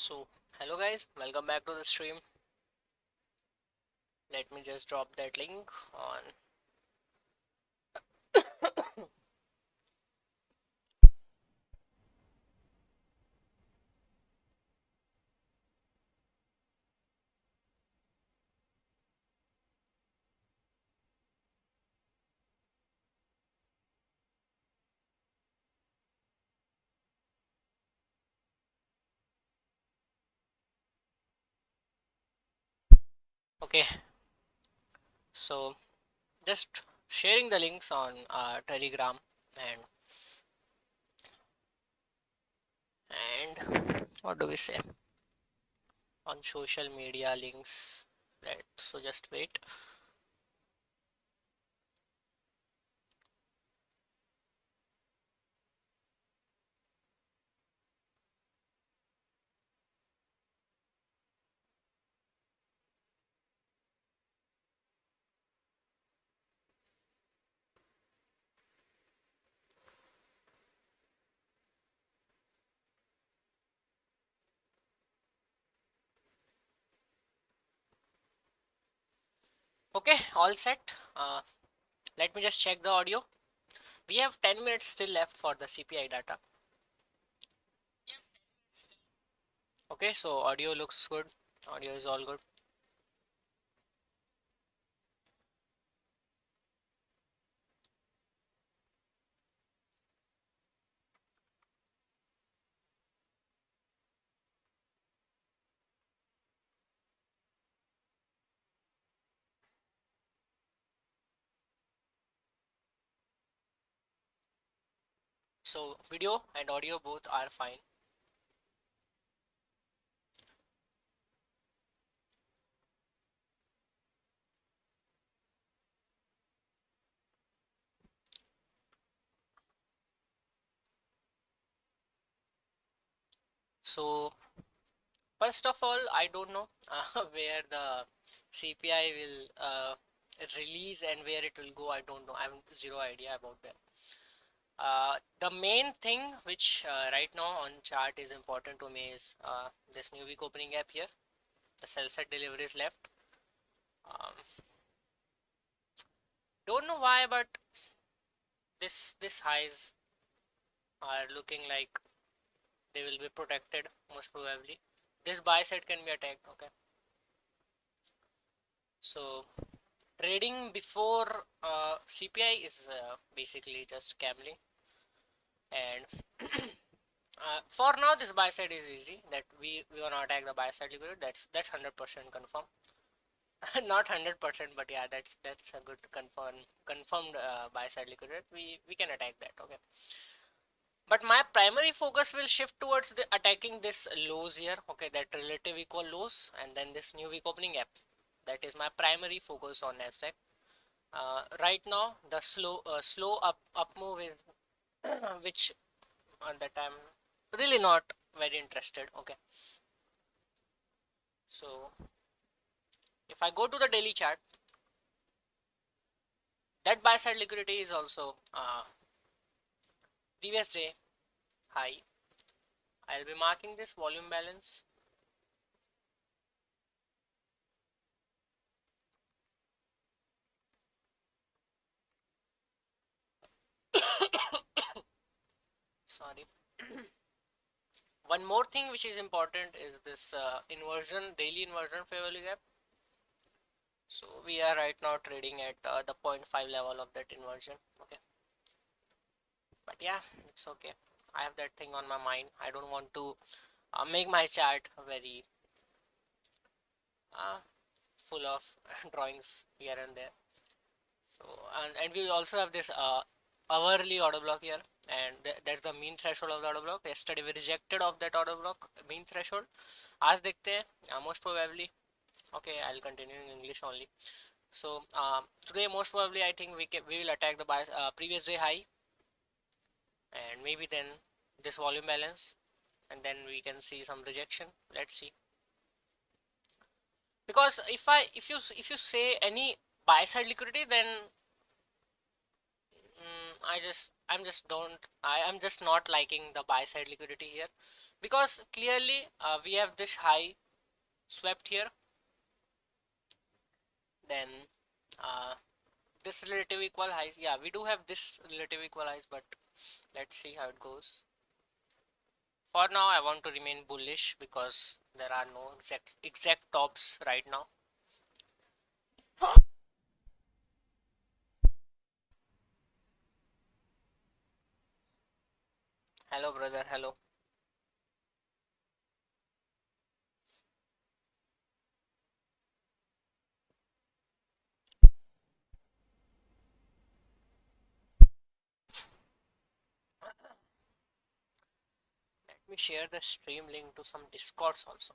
So, hello guys, welcome back to the stream. Let me just drop that link on. Okay, so just sharing the links on Telegram and what do we say on social media links. So just wait. Okay, all set. Let me just check the audio. We have 10 minutes still left for the CPI data. Okay, so audio looks good. Audio is all good. So video and audio both are fine. So first of all, I don't know where the CPI will release and where it will go. I don't know. I have zero idea about that. The main thing which right now on chart is important to me is this new week opening gap here. The sell side deliveries left. Um, don't know why, but this highs are looking like they will be protected most probably. This buy side can be attacked. Okay, so trading before CPI is basically just gambling, and for now this buy side is easy, that we wanna attack the buy side liquidity. That's 100% confirm. Not 100%, but yeah, that's a good confirmed buy side liquidity. We can attack that. Okay, but my primary focus will shift towards the attacking this lows here. Okay, that relative equal lows, and then this new week opening gap. That is my primary focus on Nasdaq. Right now the slow up move is which that I'm really not very interested. Okay, so if I go to the daily chart, that buy side liquidity is also previous day high. I'll be marking this volume balance. Sorry. One more thing which is important is this inversion, daily inversion fair value gap. So we are right now trading at the 0.5 level of that inversion. Okay, but yeah, it's okay. I have that thing on my mind. I don't want to make my chart very uh, full of drawings here and there. So and we also have this hourly order block here, and that's the mean threshold of the order block. Yesterday we rejected of that order block mean threshold. आज देखते हैं most probably. Okay, I'll continue in English only. So today most probably I think we will attack the previous day high, and maybe then this volume balance, and then we can see some rejection. Let's see, because if you say any buy side liquidity, then I'm just not liking the buy side liquidity here, because clearly we have this high swept here, then uh, this relative equal highs. Yeah, we do have this relative equal highs, but let's see how it goes. For now, I want to remain bullish because there are no exact tops right now. Hello, brother. Hello. Let me share the stream link to some discords also.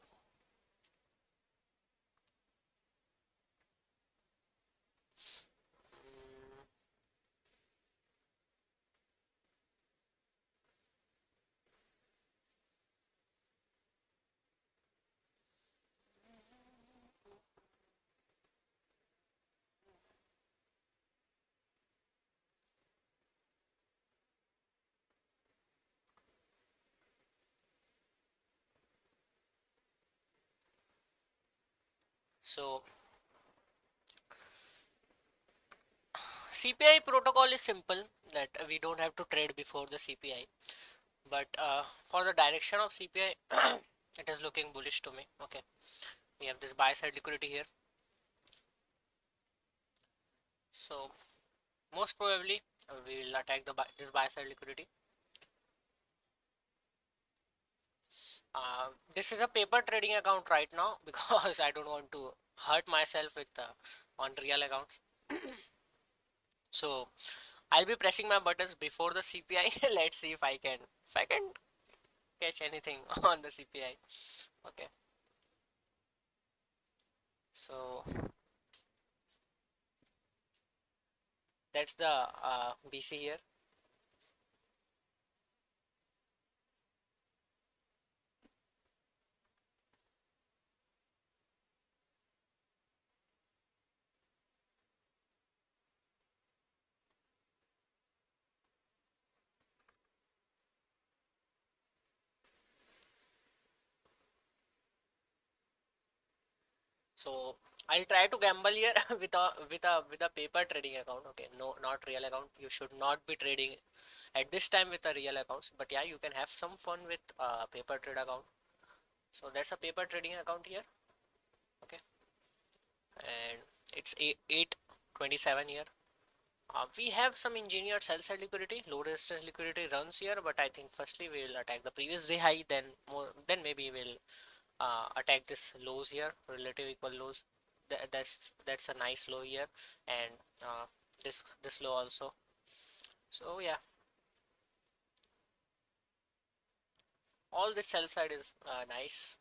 Mm, so CPI protocol is simple, that we don't have to trade before the CPI, but for the direction of CPI, it is looking bullish to me. Okay, we have this buy side liquidity here, so most probably we will attack this buy side liquidity. This is a paper trading account right now because I don't want to hurt myself with on real accounts. So I'll be pressing my buttons before the CPI. Let's see if I can catch anything on the CPI. Okay, so that's the BC here. So I'll try to gamble here with a paper trading account. Okay, no, not real account. You should not be trading at this time with a real accounts. But yeah, you can have some fun with paper trade account. So that's a paper trading account here. Okay, and it's 827 here. We have some engineered sell side liquidity, low resistance liquidity runs here, but I think firstly we will attack the previous day high, then maybe we'll attack this lows here, relative equal lows. That's a nice low here, and this low also. So yeah, all this sell side is nice.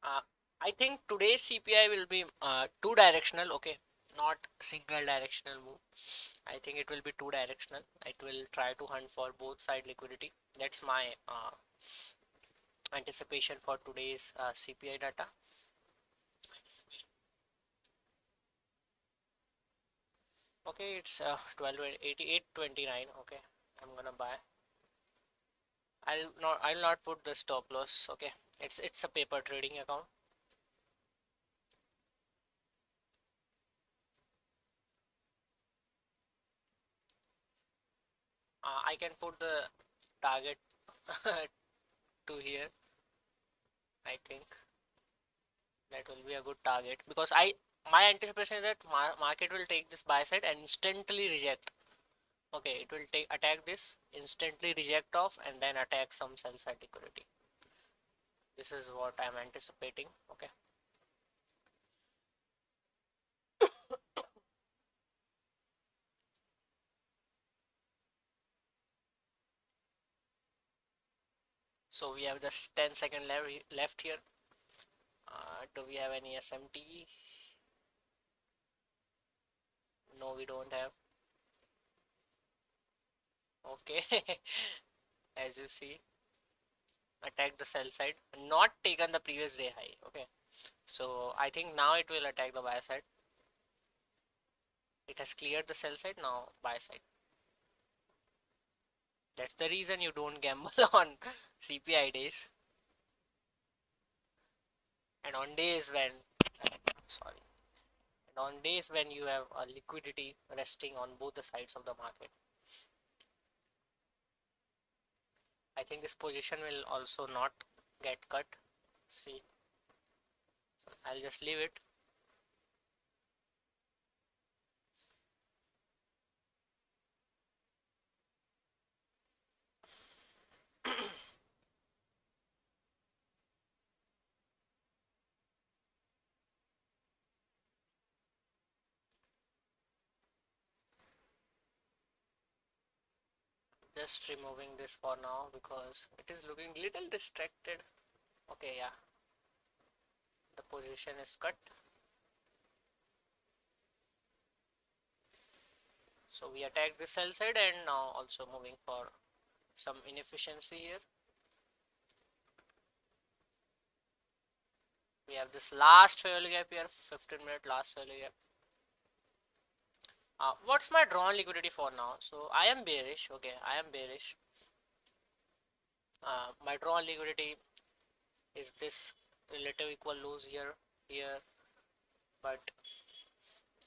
Uh, I think today's CPI will be two directional. Okay, not single directional move. I think it will be two directional. It will try to hunt for both side liquidity. That's my anticipation for today's CPI data. Okay, it's 1288.29. Okay, I'm gonna buy. I'll not put the stop loss. Okay, it's a paper trading account. I can put the target to here. I think that will be a good target, because my anticipation is that market will take this buy side and instantly reject. Okay, it will take attack this, instantly reject off, and then attack some sell side liquidity. This is what I'm anticipating. Okay, so we have just 10 seconds left here. Do we have any SMT? No, we don't have. Okay. As you see, attack the sell side, not taken the previous day high. Okay, so I think now it will attack the buy side. It has cleared the sell side, now buy side. That's the reason you don't gamble on CPI days, and on days when, sorry, and on days when you have a liquidity resting on both the sides of the market. I think this position will also not get cut. See, so I'll just leave it. Just removing this for now because it is looking little distracted. Okay, yeah, the position is cut. So we attack the sell side and now also moving for some inefficiency here. We have this last failure gap here, 15-minute last failure gap. What's my drawn liquidity for now? So I am bearish. Okay, I am bearish. My drawn liquidity is this relative equal lows here, but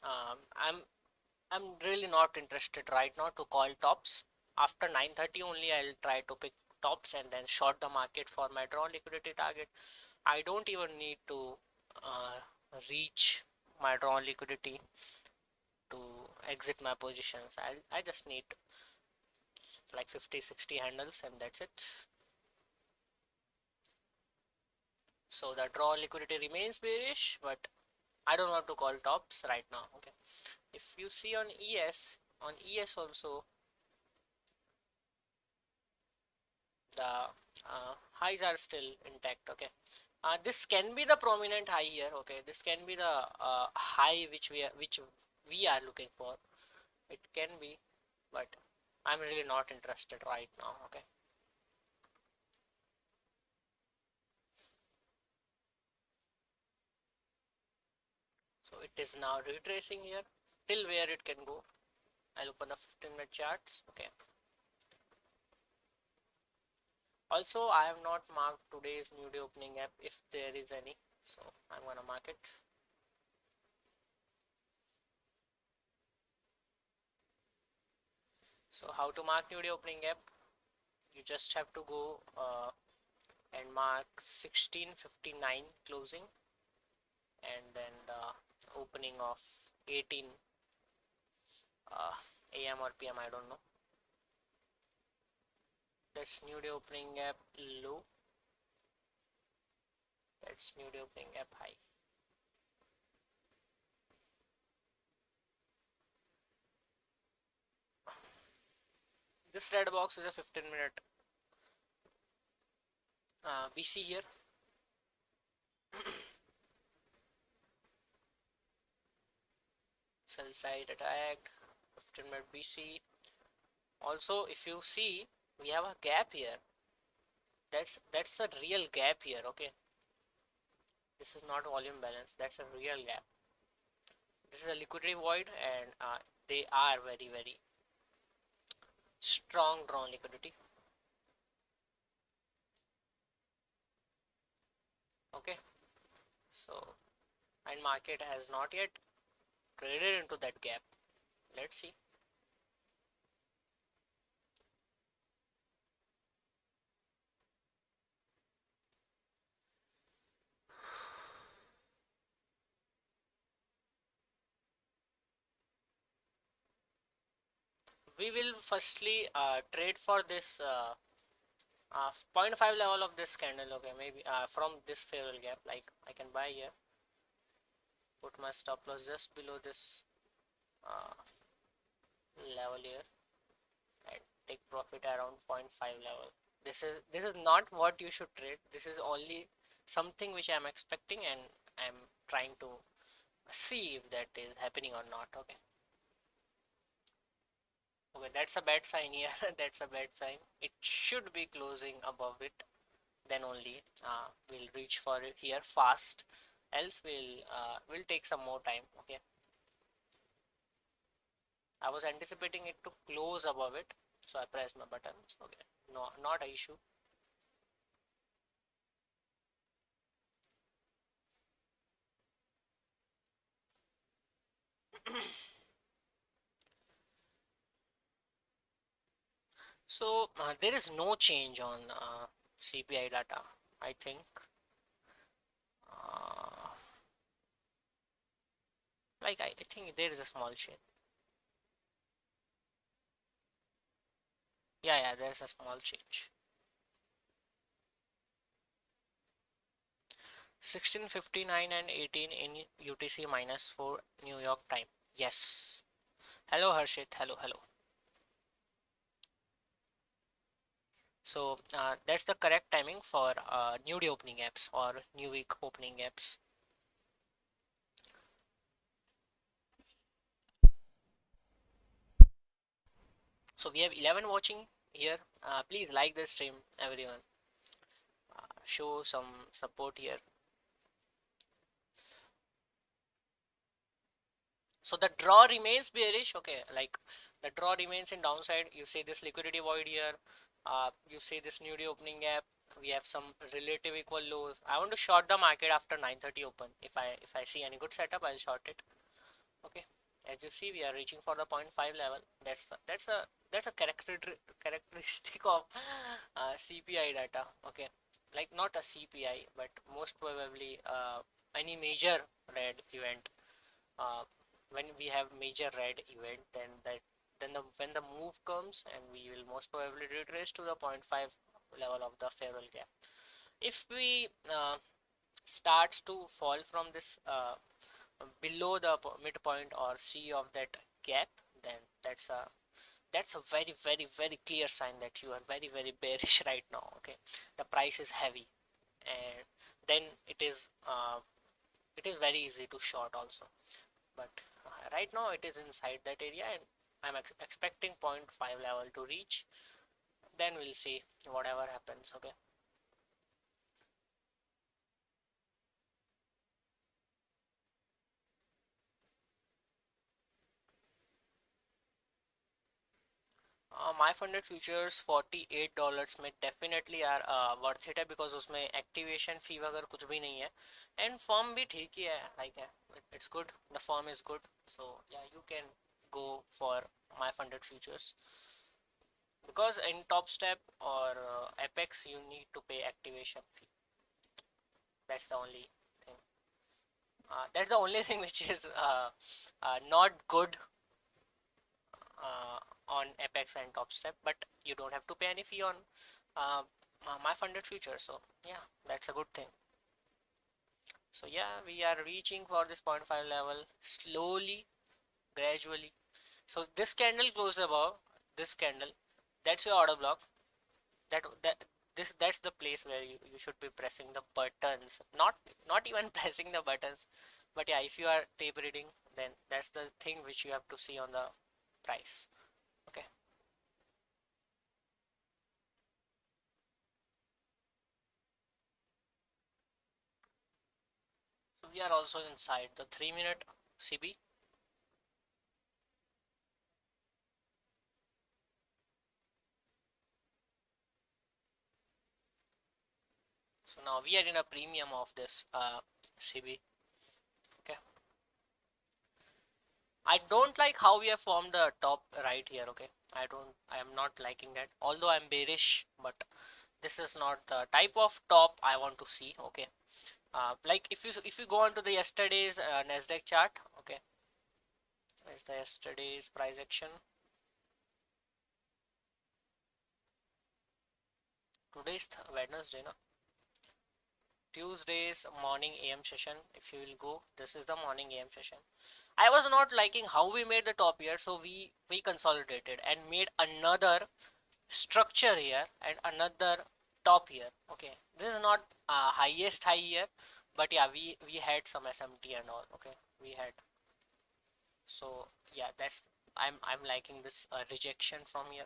I'm really not interested right now to call tops. After 9:30 only I'll try to pick tops and then short the market for my drawn liquidity target. I don't even need to uh, reach my drawn liquidity to exit my positions. I just need like 50-60 handles and that's it. So the draw liquidity remains bearish, but I don't want to call tops right now. Okay, if you see on ES also the highs are still intact. Okay, this can be the prominent high here. Okay, this can be the high which we are looking for. It can be, but I'm really not interested right now. Okay, so it is now retracing here till where it can go. I'll open a 15-minute charts. Okay, also I have not marked today's new day opening gap if there is any, so I'm gonna mark it. So how to mark new day opening gap? You just have to go and mark 16:59 closing and then the opening of 18 AM or PM, I don't know. That's new day opening gap low, that's new day opening gap high. This red box is a 15-minute BC here. Sell side attacked, 15-minute BC. Also if you see, we have a gap here. That's a real gap here. Okay, this is not volume balance, that's a real gap. This is a liquidity void and they are very strong drawn liquidity. Okay, so and market has not yet traded into that gap. Let's see. We will firstly trade for this 0.5 level of this candle. Okay, maybe from this favorable gap, like I can buy here, put my stop loss just below this uh, level here and take profit around 0.5 level. This is not what you should trade. This is only something which I'm expecting and I'm trying to see if that is happening or not. Okay, Okay, that's a bad sign here. That's a bad sign. It should be closing above it. Then only we'll reach for it here fast. Else we'll take some more time. Okay. I was anticipating it to close above it, so I pressed my buttons. Okay. No, not an issue. So there is no change on CPI data. I think. Uh, I think there is a small change. Yeah, yeah, there's a small change. 16:59 and 18 in UTC -4 New York time. Yes. Hello Harshit. Hello, hello. So that's the correct timing for new day opening apps or new week opening apps. So we have 11 watching here. Please like the stream, everyone. Show some support here. So the draw remains bearish. Okay, like the draw remains in downside. You see this liquidity void here. You see this new day opening gap. We have some relative equal lows. I want to short the market after 9:30 open. If I see any good setup, I'll short it. Okay, as you see, we are reaching for the point 0.5 level. That's a characteristic of CPI data. Okay, like not a CPI, but most probably any major red event. uh, when we have major red event, when the move comes, and we will most probably retrace to the point 0.5 level of the farewell gap. If we starts to fall from this below the midpoint or C of that gap, then that's a very very very clear sign that you are very very bearish right now. Okay, the price is heavy, and then it is very easy to short also. But right now it is inside that area, and I'm expecting point 0.5 level to reach. Then we'll see whatever happens. Okay. My funded futures $48 में definitely are worth it है, because उसमें activation fee वगैरह कुछ भी नहीं है, and firm भी ठीक ही है, like it's good, the firm is good. So yeah, you can go for my funded futures, because in top step or apex you need to pay activation fee. That's the only thing. That's the only thing which is not good on apex and top step, but you don't have to pay any fee on uh, my funded future. So yeah, that's a good thing. So yeah, we are reaching for this 0.5 level slowly, gradually. So this candle closed above this candle, that's your order block. That's the place where you should be pressing the buttons, not even pressing the buttons. But yeah, if you are tape reading, then that's the thing which you have to see on the price. Okay. So we are also inside the 3-minute CB. So now we are in a premium of this CB. Okay. I don't like how we have formed the top right here. Okay. I am not liking that. Although I'm bearish, but this is not the type of top I want to see. Okay. Like if you go on to the yesterday's Nasdaq chart. Okay. Is the yesterday's price action. Today's Wednesday, no? Tuesday's morning AM session. If you will go, this is the morning AM session. I was not liking how we made the top here, so we consolidated and made another structure here and another top here. Okay, this is not highest high here, but yeah, we had some SMT and all. Okay, we had. So yeah, I'm liking this rejection from here.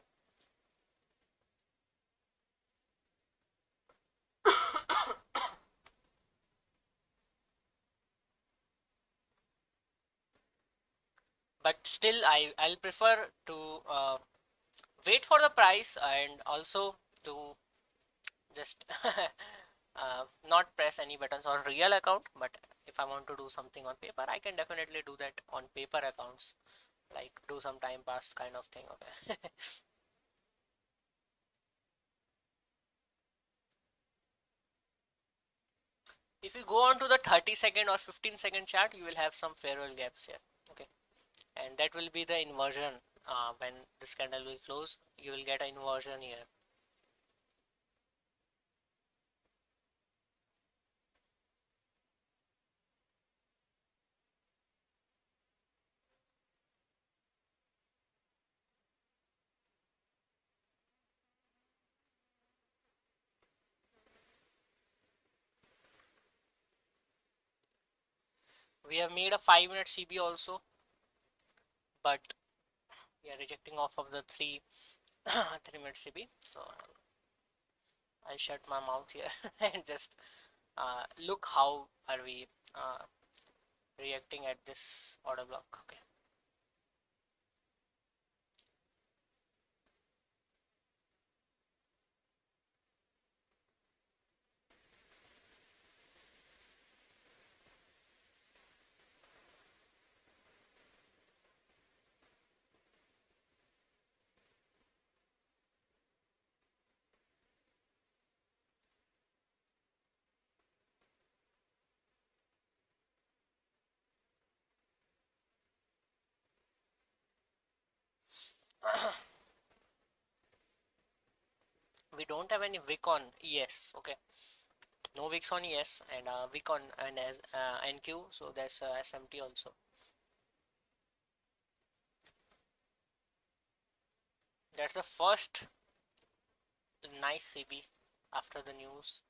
But still, I'll prefer to wait for the price, and also to just not press any buttons on real account. But if I want to do something on paper, I can definitely do that on paper accounts, like do some time pass kind of thing. Okay. If you go on to the 30-second or 15-second chart, you will have some farewell gaps here. Okay, and that will be the inversion. When this candle will close, you will get an inversion here. We have made a 5-minute CB also, but we are rejecting off of the 3 3-minute CB. So I'll shut my mouth here and just look how are we reacting at this order block. Okay. We don't have any wick on ES. Okay, no wicks on ES, and wick on and as NQ, so there's SMT also. That's the first nice CB after the news.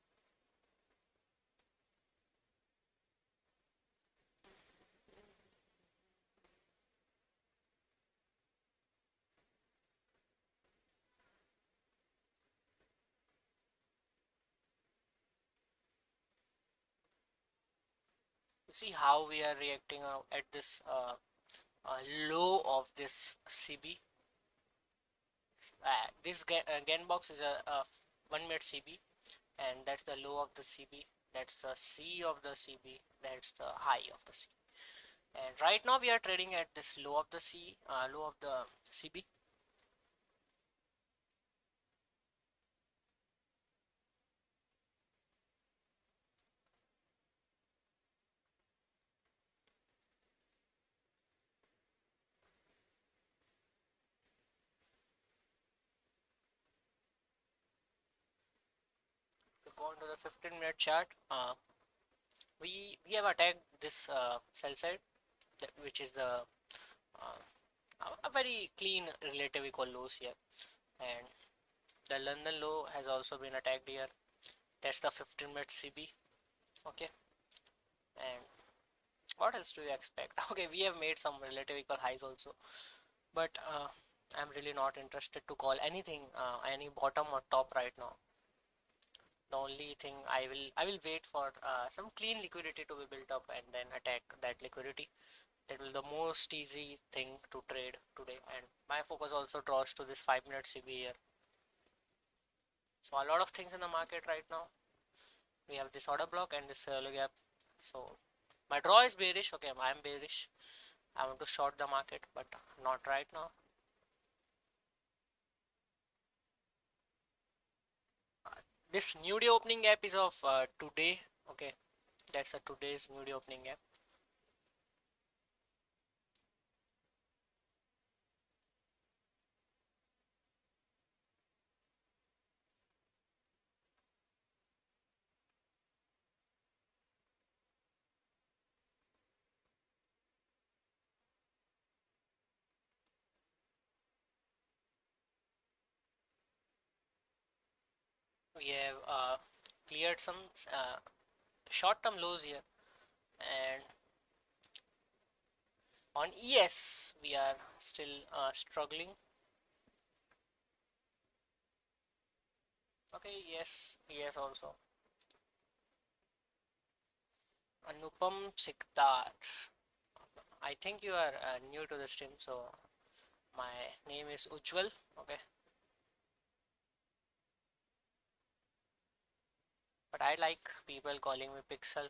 You see how we are reacting at this low of this CB. This gain box is a 1 minute CB, and that's the low of the CB. That's the C of the CB. That's the high of the C. And right now we are trading at this low of the low of the CB. If we go into the 15-minute chart, we have attacked this sell side, which is the a very clean relative equal lows here, and the London low has also been attacked here. That's the 15-minute CB. Okay, and what else do you expect? Okay, we have made some relative equal highs also, but I'm really not interested to call anything any bottom or top right now. The only thing I will wait for some clean liquidity to be built up and then attack that liquidity. That will the most easy thing to trade today, and my focus also draws to this 5-minute CB here. So a lot of things in the market right now. We have this order block and this failure gap. So my draw is bearish. Okay, I'm bearish. I want to short the market, but not right now. This new day opening gap is of today. Okay, that's a today's new day opening gap. We have cleared some short-term lows here, and On ES we are still struggling. Okay, yes, yes also. Anupam Sikdar. I think you are new to the stream, so my name is Ujjwal. Okay, but I like people calling me Pixel.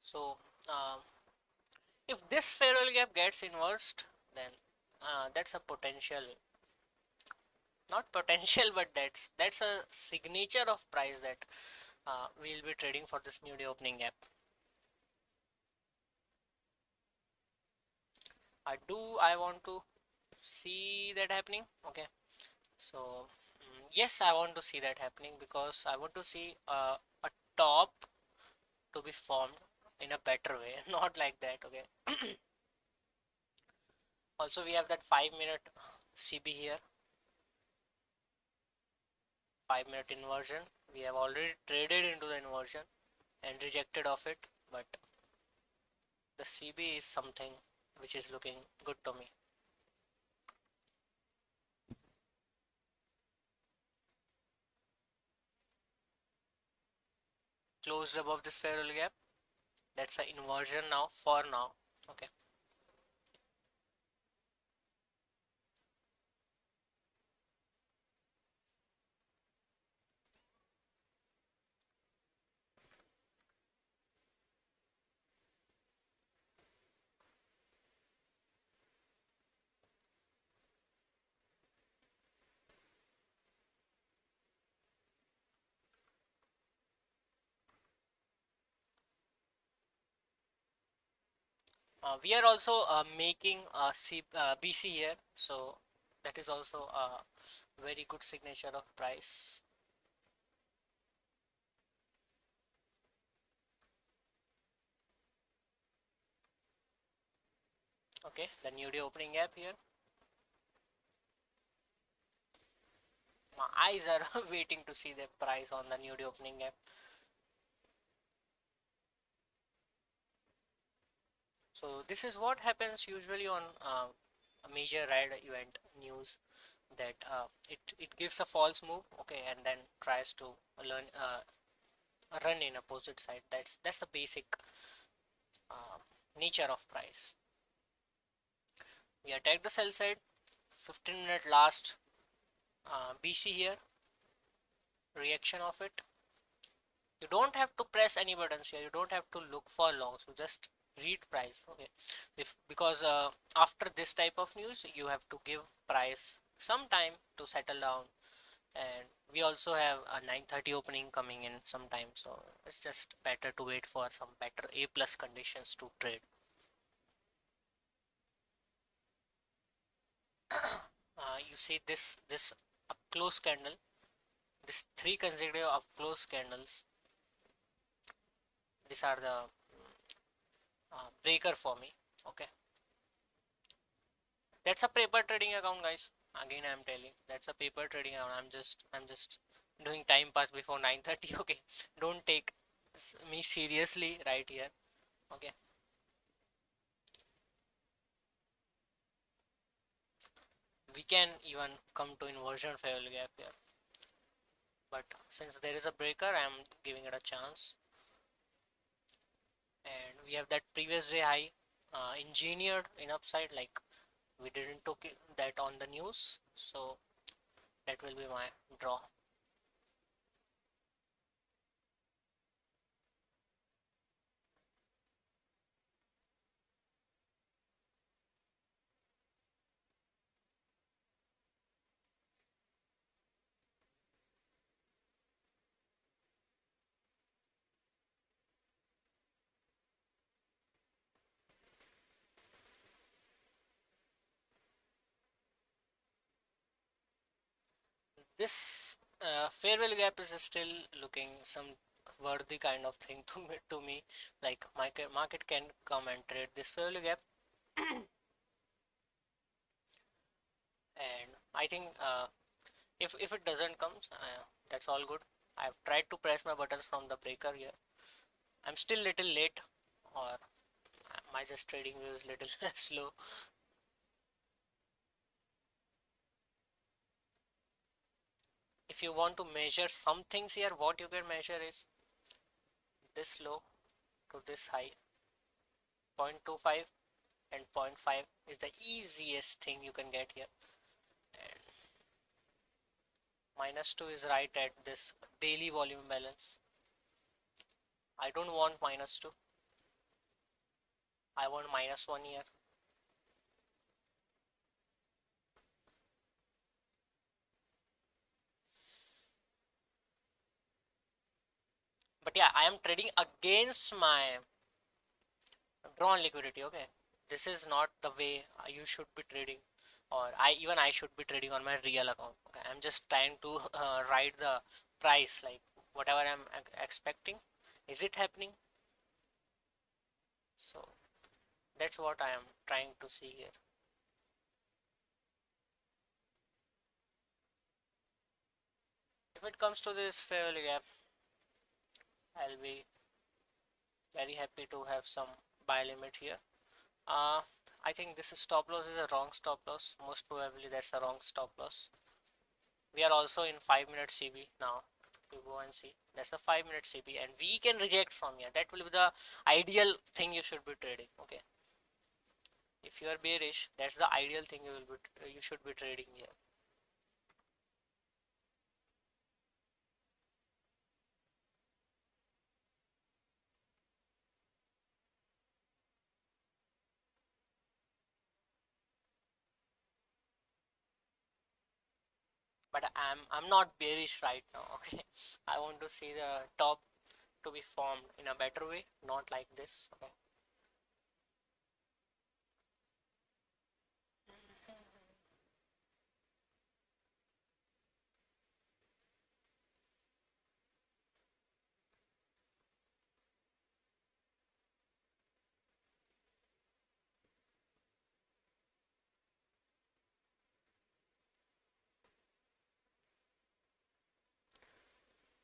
So if this fair value gap gets inversed, then that's a potential, not potential, but that's a signature of price that we'll be trading for this new day opening gap. I want to see that happening. Okay, so yes, I want to see that happening because I want to see a top to be formed in a better way, not like that. Okay, also we have that 5 minute CB here, 5 minute inversion. We have already traded into the inversion and rejected of it, but the CB is something which is looking good to me. Closed above this fair value gap. That's an inversion now for now. Okay. We are also making BC here, so that is also a very good signature of price. Okay, the new day opening gap here. My eyes are waiting to see the price on the new day opening gap. So this is what happens usually on a major ride event news, that it gives a false move, okay, and then tries to learn run in opposite side. That's the basic uh, nature of price. We attack the sell side, 15-minute last BC here, reaction of it. You don't have to press any buttons here, you don't have to look for long, so just read price. Okay, if because after this type of news you have to give price some time to settle down, and we also have a 9:30 opening coming in sometime, so it's just better to wait for some better A plus conditions to trade. You see this up close candle, this three consecutive up close candles, these are the breaker for me. Okay, that's a paper trading account, guys. Again I'm telling, that's a paper trading account. I'm just doing time pass before 9:30. Okay, don't take me seriously right here. Okay, we can even come to inversion fair value gap here, but since there is a breaker I'm giving it a chance. And we have that previous day high engineered in upside, like we didn't took that on the news, so that will be my draw. This fair value gap is still looking some worthy kind of thing to me. Like market can come and trade this fair value gap, and I think if it doesn't comes, that's all good. I've tried to press my buttons from the breaker here. I'm still little late, or my just trading view is little slow. If you want to measure some things here, what you can measure is this low to this high, 0.25 and zero point 0.5 is the easiest thing you can get here. And -2 is right at this daily volume balance. I don't want -2, I want -1 here. But yeah, I am trading against my drawn liquidity. Okay, this is not the way you should be trading, or I should be trading on my real account. Okay, I'm just trying to write the price, like whatever I'm expecting, is it happening? So that's what I am trying to see here. If it comes to this fair value gap, I'll be very happy to have some buy limit here. uh, I think this stop loss is a wrong stop loss. Most probably that's a wrong stop loss. We are also in 5 minute CB now. You go and see, that's the 5 minute CB, and we can reject from here. That will be the ideal thing you should be trading. Okay, if you are bearish, that's the ideal thing you should be trading here. But I'm not bearish right now. Okay, I want to see the top to be formed in a better way, not like this. Okay,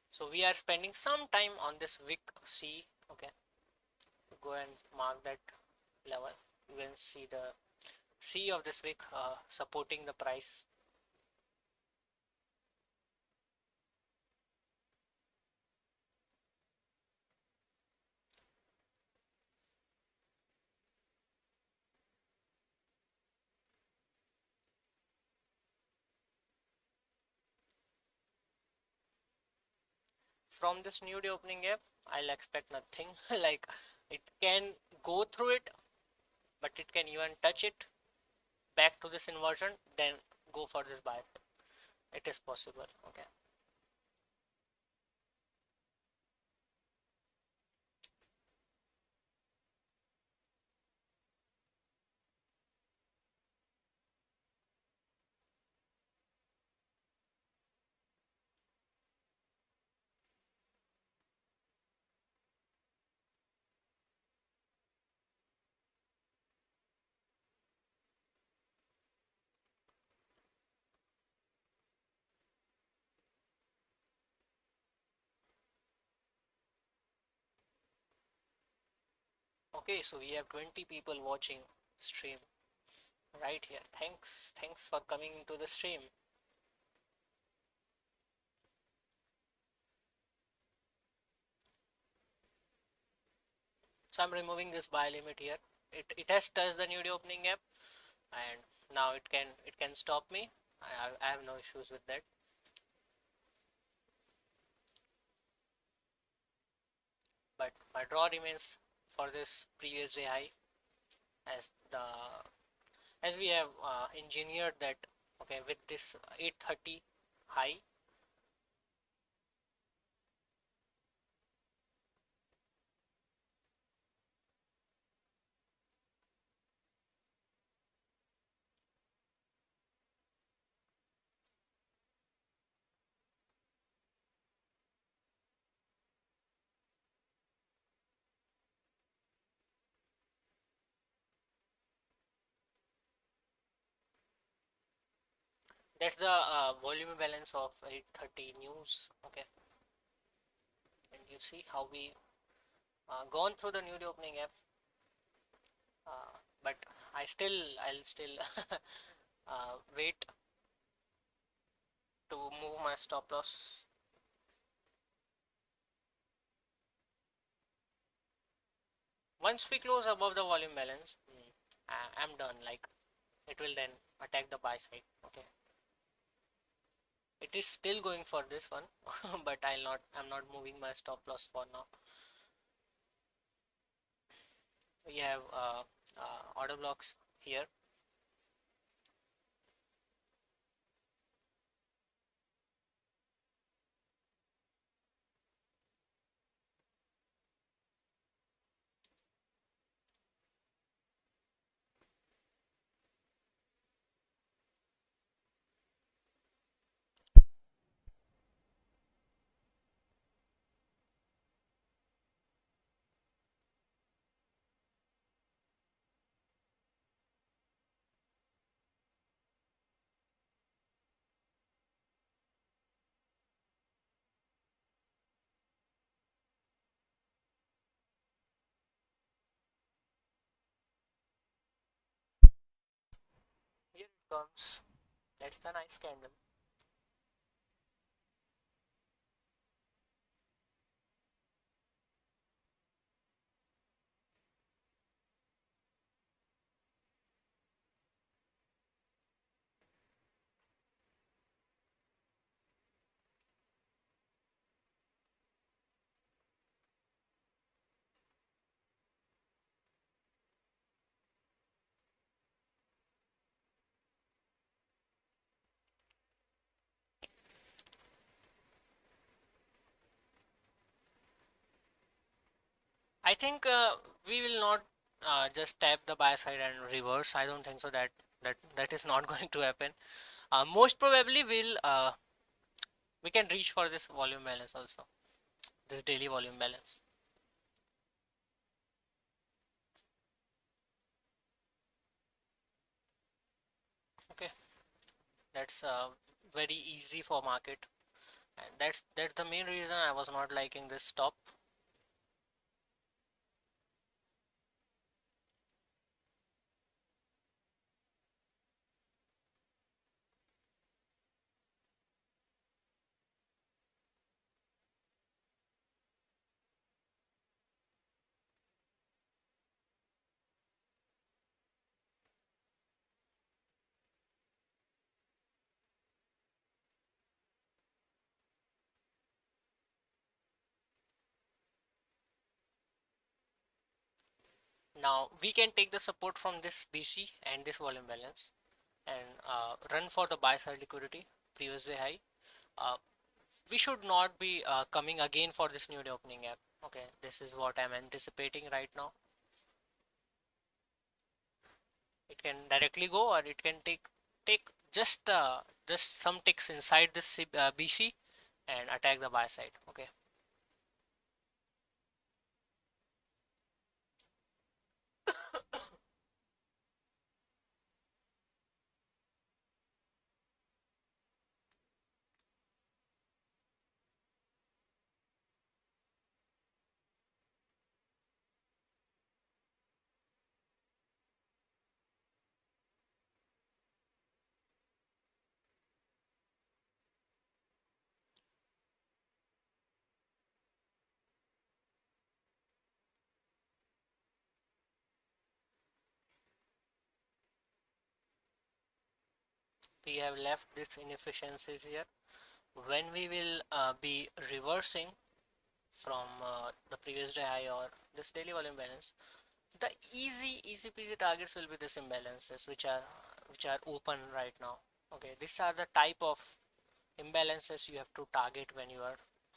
so we are spending some time on this wick C. Okay, go and mark that level. You can see the C of this wick supporting the price. From this new day opening gap, I'll expect nothing. Like it can go through it, but it can even touch it back to this inversion, then go for this buy. It is possible. Okay, okay, so we have 20 people watching stream right here. Thanks for coming into the stream. So I'm removing this buy limit here. It has touched the new day opening gap, and now it can stop me. I have no issues with that. But my draw remains for this previous day high, as the as we have engineered that. Okay, with this 830 high, That's the volume balance of 8:30 news. Okay, and you see how we gone through the new opening app, but I'll still wait to move my stop loss. Once we close above the volume balance, I'm done. Like it will then attack the buy side. Okay, it is still going for this one, but I'm not moving my stop loss for now. We have order blocks here. Here it comes. That's the nice candle. I think we will not just tap the buy side and reverse. I don't think so. That is not going to happen. Most probably we can reach for this volume balance also. This daily volume balance. Okay, that's very easy for market, and that's the main reason I was not liking this stop. Now we can take the support from this BC and this volume balance and run for the buy side liquidity previous day high. Uh, we should not be coming again for this new day opening gap. Okay, this is what I'm anticipating right now. It can directly go or it can take just some ticks inside this BC and attack the buy side. Okay, we have left this inefficiencies here. When we will be reversing from the previous day high or this daily volume balance, the easy peasy targets will be this imbalances which are open right now. Okay, these are the type of imbalances you have to target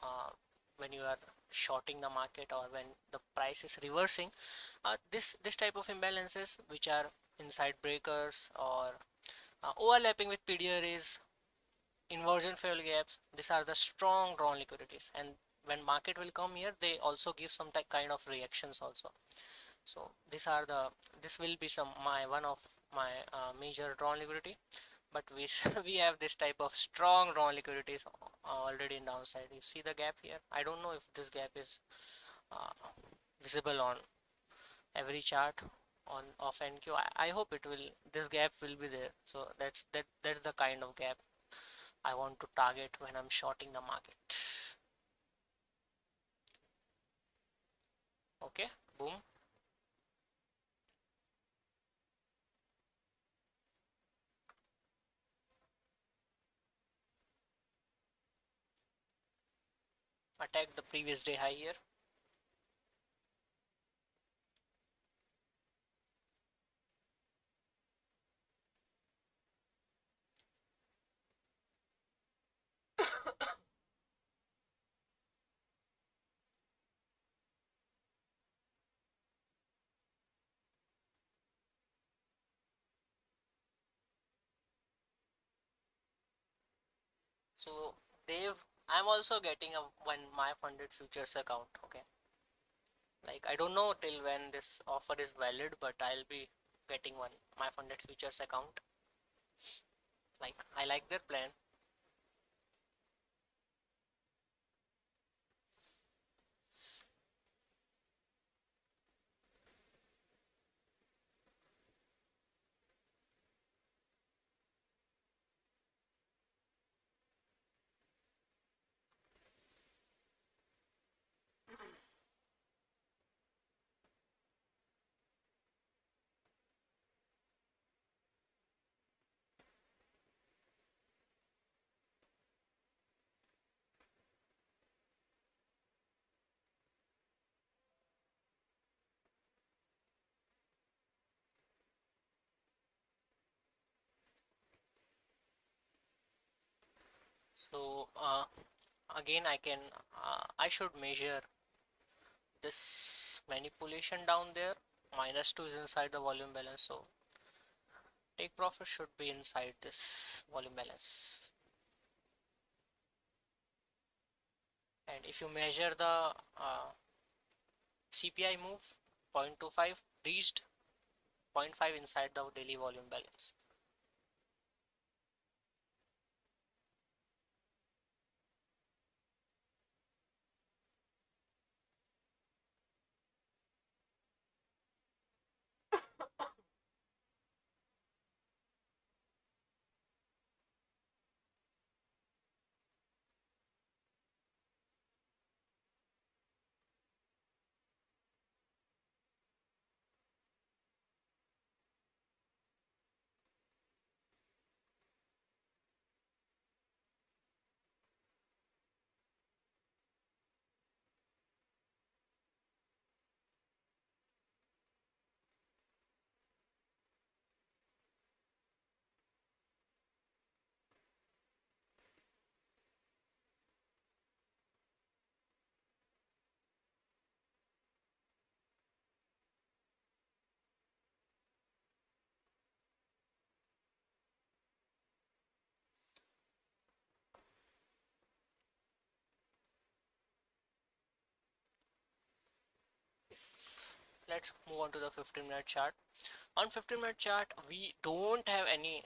uh, when you are shorting the market or when the price is reversing. This type of imbalances which are inside breakers or overlapping with PDR is inversion fail gaps. These are the strong drawn liquidities, and when market will come here they also give some kind of reactions also. So these are the this will be some my one of my major drawn liquidity. but we we have this type of strong liquidities already in downside. You see the gap here. I don't know if this gap is uh, visible on every chart on of NQ. I hope it will, this gap will be there. So that's the kind of gap I want to target when I'm shorting the market. Okay, boom. Attack the previous day high here. So Dave, I'm also getting a one my funded futures account. Okay, like I don't know till when this offer is valid, but I'll be getting one my funded futures account. Like I like their plan. So again I should measure this manipulation down there. -2 is inside the volume balance, so take profit should be inside this volume balance. And if you measure the CPI move, 0.25 reached, zero point 0.5 inside the daily volume balance. Let's move on to the 15-minute chart. On 15-minute chart, we don't have any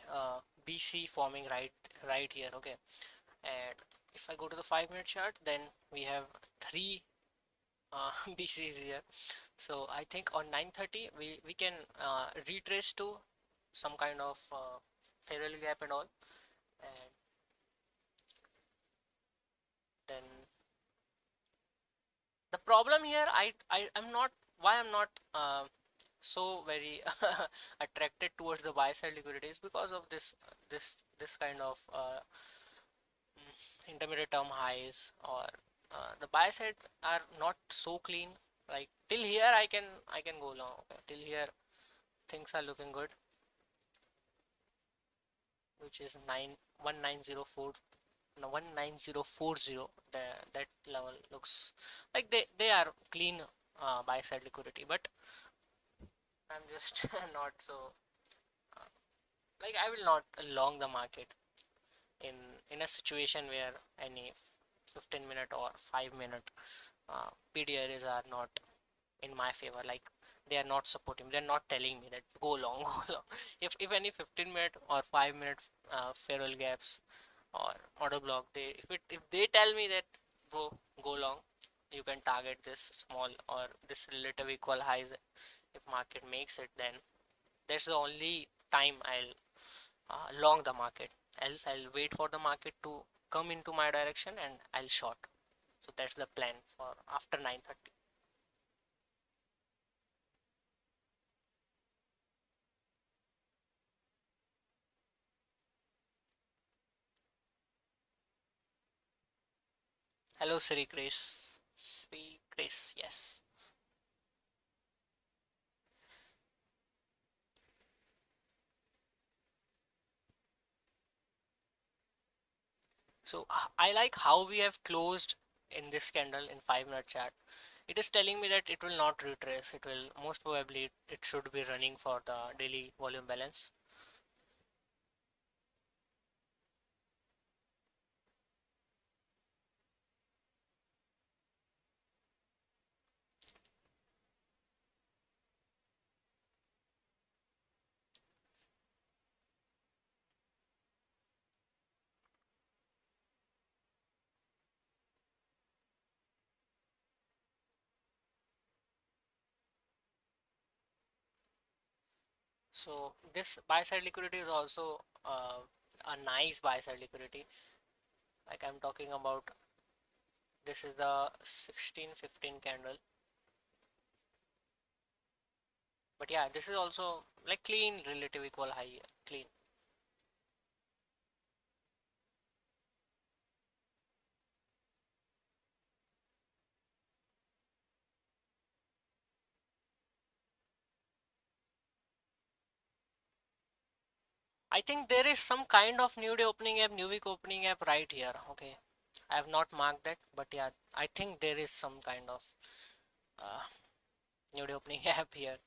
BC forming right here. Okay, and if I go to the 5-minute chart, then we have three BCs here. So I think on 9:30 we can retrace to some kind of fair value gap and all, and then the problem here I'm not, why I'm not so very attracted towards the buy side liquidities, because of this kind of intermediate term highs, or the buy side are not so clean. Like till here I can go long. Okay, till here things are looking good, which is 19040, no, 19040. That level looks like they are clean buy side liquidity, but I'm just not so like I will not long the market in a situation where any 15-minute or 5-minute PDRs are not in my favor. Like they are not supporting, they're not telling me that go long go long. If any 15-minute or 5-minute farewell gaps or order block, if they tell me that bro, go long, you can target this small or this relative equal highs, if market makes it, then that's the only time I'll long the market. Else I'll wait for the market to come into my direction and I'll short. So that's the plan for after 9:30. Hello, Sri Chris. Sri Chris, yes. So I like how we have closed in this candle in 5-minute chart. It is telling me that it will not retrace. It will most probably it should be running for the daily volume balance. So this buy side liquidity is also a nice buy side liquidity. Like I'm talking about, this is the 16-15 candle. But yeah, this is also like clean relative equal high, clean. I think there is some kind of new day opening app, new week opening app right here. Okay, I have not marked that, but yeah, I think there is some kind of uh, new day opening app here.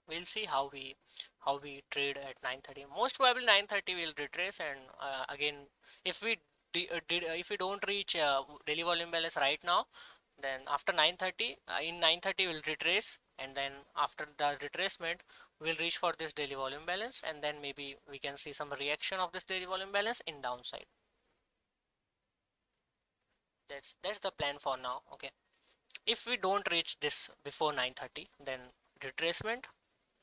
We'll see how we trade at 9:30. Most probably 9:30 will retrace, and again, if we if we don't reach daily volume balance right now, then after 9:30, in 9:30 we'll retrace, and then after the retracement we'll reach for this daily volume balance, and then maybe we can see some reaction of this daily volume balance in downside. That's the plan for now. Okay, if we don't reach this before 9:30, then retracement,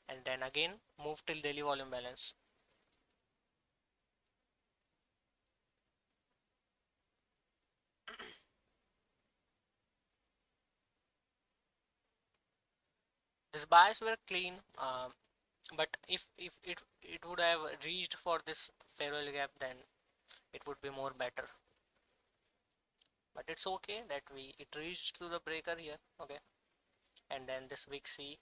and then again move till daily volume balance. These buys were clean, but if it would have reached for this farewell gap, then it would be more better. But it's okay that we it reached to the breaker here. Okay, and then this week C.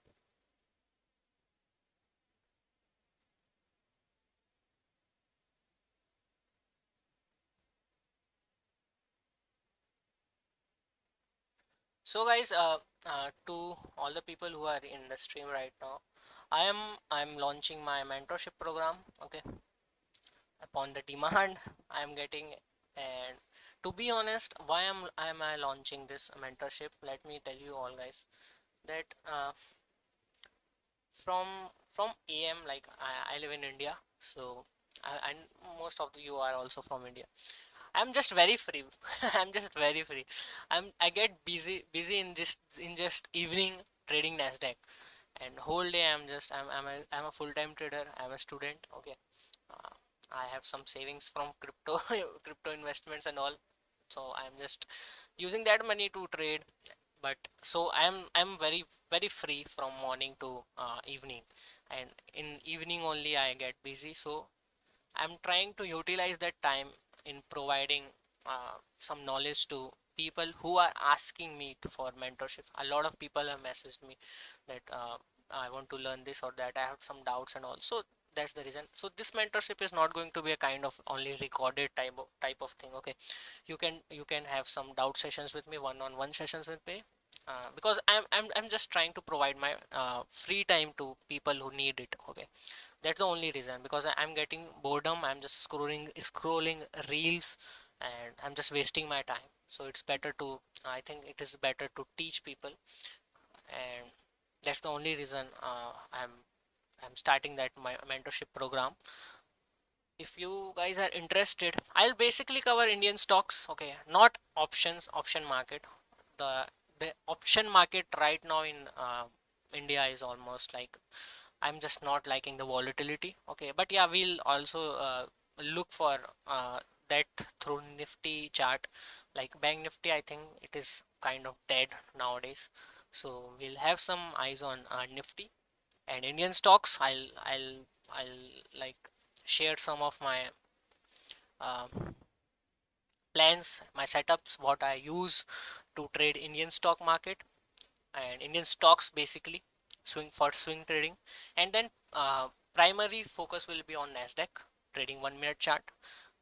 So guys, to all the people who are in the stream right now, I'm launching my mentorship program. Okay, upon the demand I am getting. And to be honest, why am I launching this mentorship? Let me tell you all guys that from from AM, like I live in India, so and most of you are also from India. I'm just very free. I'm just very free. I get busy in just evening trading Nasdaq, and whole day I'm a full-time trader. I'm a student. Okay, uh, I have some savings from crypto crypto investments and all, so I'm just using that money to trade. But so I'm very free from morning to evening, and in evening only I get busy. So I'm trying to utilize that time in providing some knowledge to people who are asking me for mentorship. A lot of people have messaged me that I want to learn this or that. I have some doubts and all. So that's the reason. So this mentorship is not going to be a kind of only recorded type of thing. Okay, you can have some doubt sessions with me, one-on-one sessions with me. because I'm just trying to provide my free time to people who need it. Okay, that's the only reason, because I'm getting boredom. I'm just scrolling reels, and I'm just wasting my time. So it's better to, I think it is better to teach people, and that's the only reason I'm starting that my mentorship program. If you guys are interested, I'll basically cover Indian stocks, okay, not options, option market. The option market right now in India is almost like, I'm just not liking the volatility. Okay, but yeah, we'll also look for that through Nifty chart. Like Bank Nifty, I think it is kind of dead nowadays. So we'll have some eyes on Nifty and Indian stocks. I'll like share some of my uh, plans, my setups, what I use to trade Indian stock market and Indian stocks, basically swing trading. And then primary focus will be on Nasdaq, trading 1 minute chart.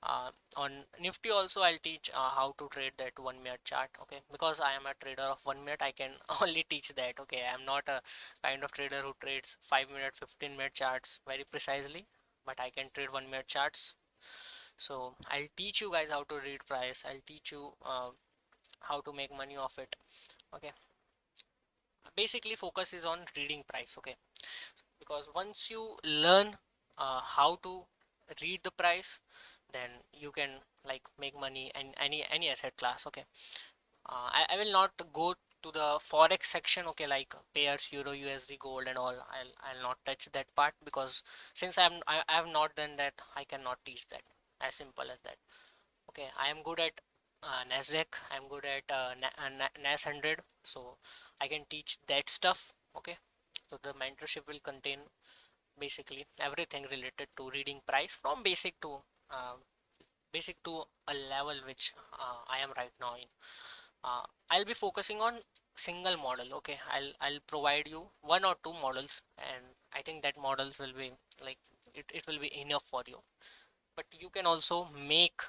On Nifty also I'll teach how to trade that 1 minute chart. Okay, because I am a trader of 1 minute, I can only teach that. Okay, I'm not a kind of trader who trades 5 minute, 15 minute charts very precisely, but I can trade 1 minute charts. So I'll teach you guys how to read price. I'll teach you how to make money off it. Okay, basically focus is on reading price. Okay, because once you learn how to read the price, then you can like make money in any asset class. Okay, I will not go to the forex section. Okay, like pairs, euro, USD, gold and all. I'll not touch that part, because since I have not done that, I cannot teach that. As simple as that. Okay, I am good at Nasdaq. I'm good at Nas 100, so I can teach that stuff. Okay, so the mentorship will contain basically everything related to reading price, from uh, basic to a level which I am right now in. I'll be focusing on single model. Okay, I'll provide you one or two models, and I think that models will be like, it will be enough for you. But you can also make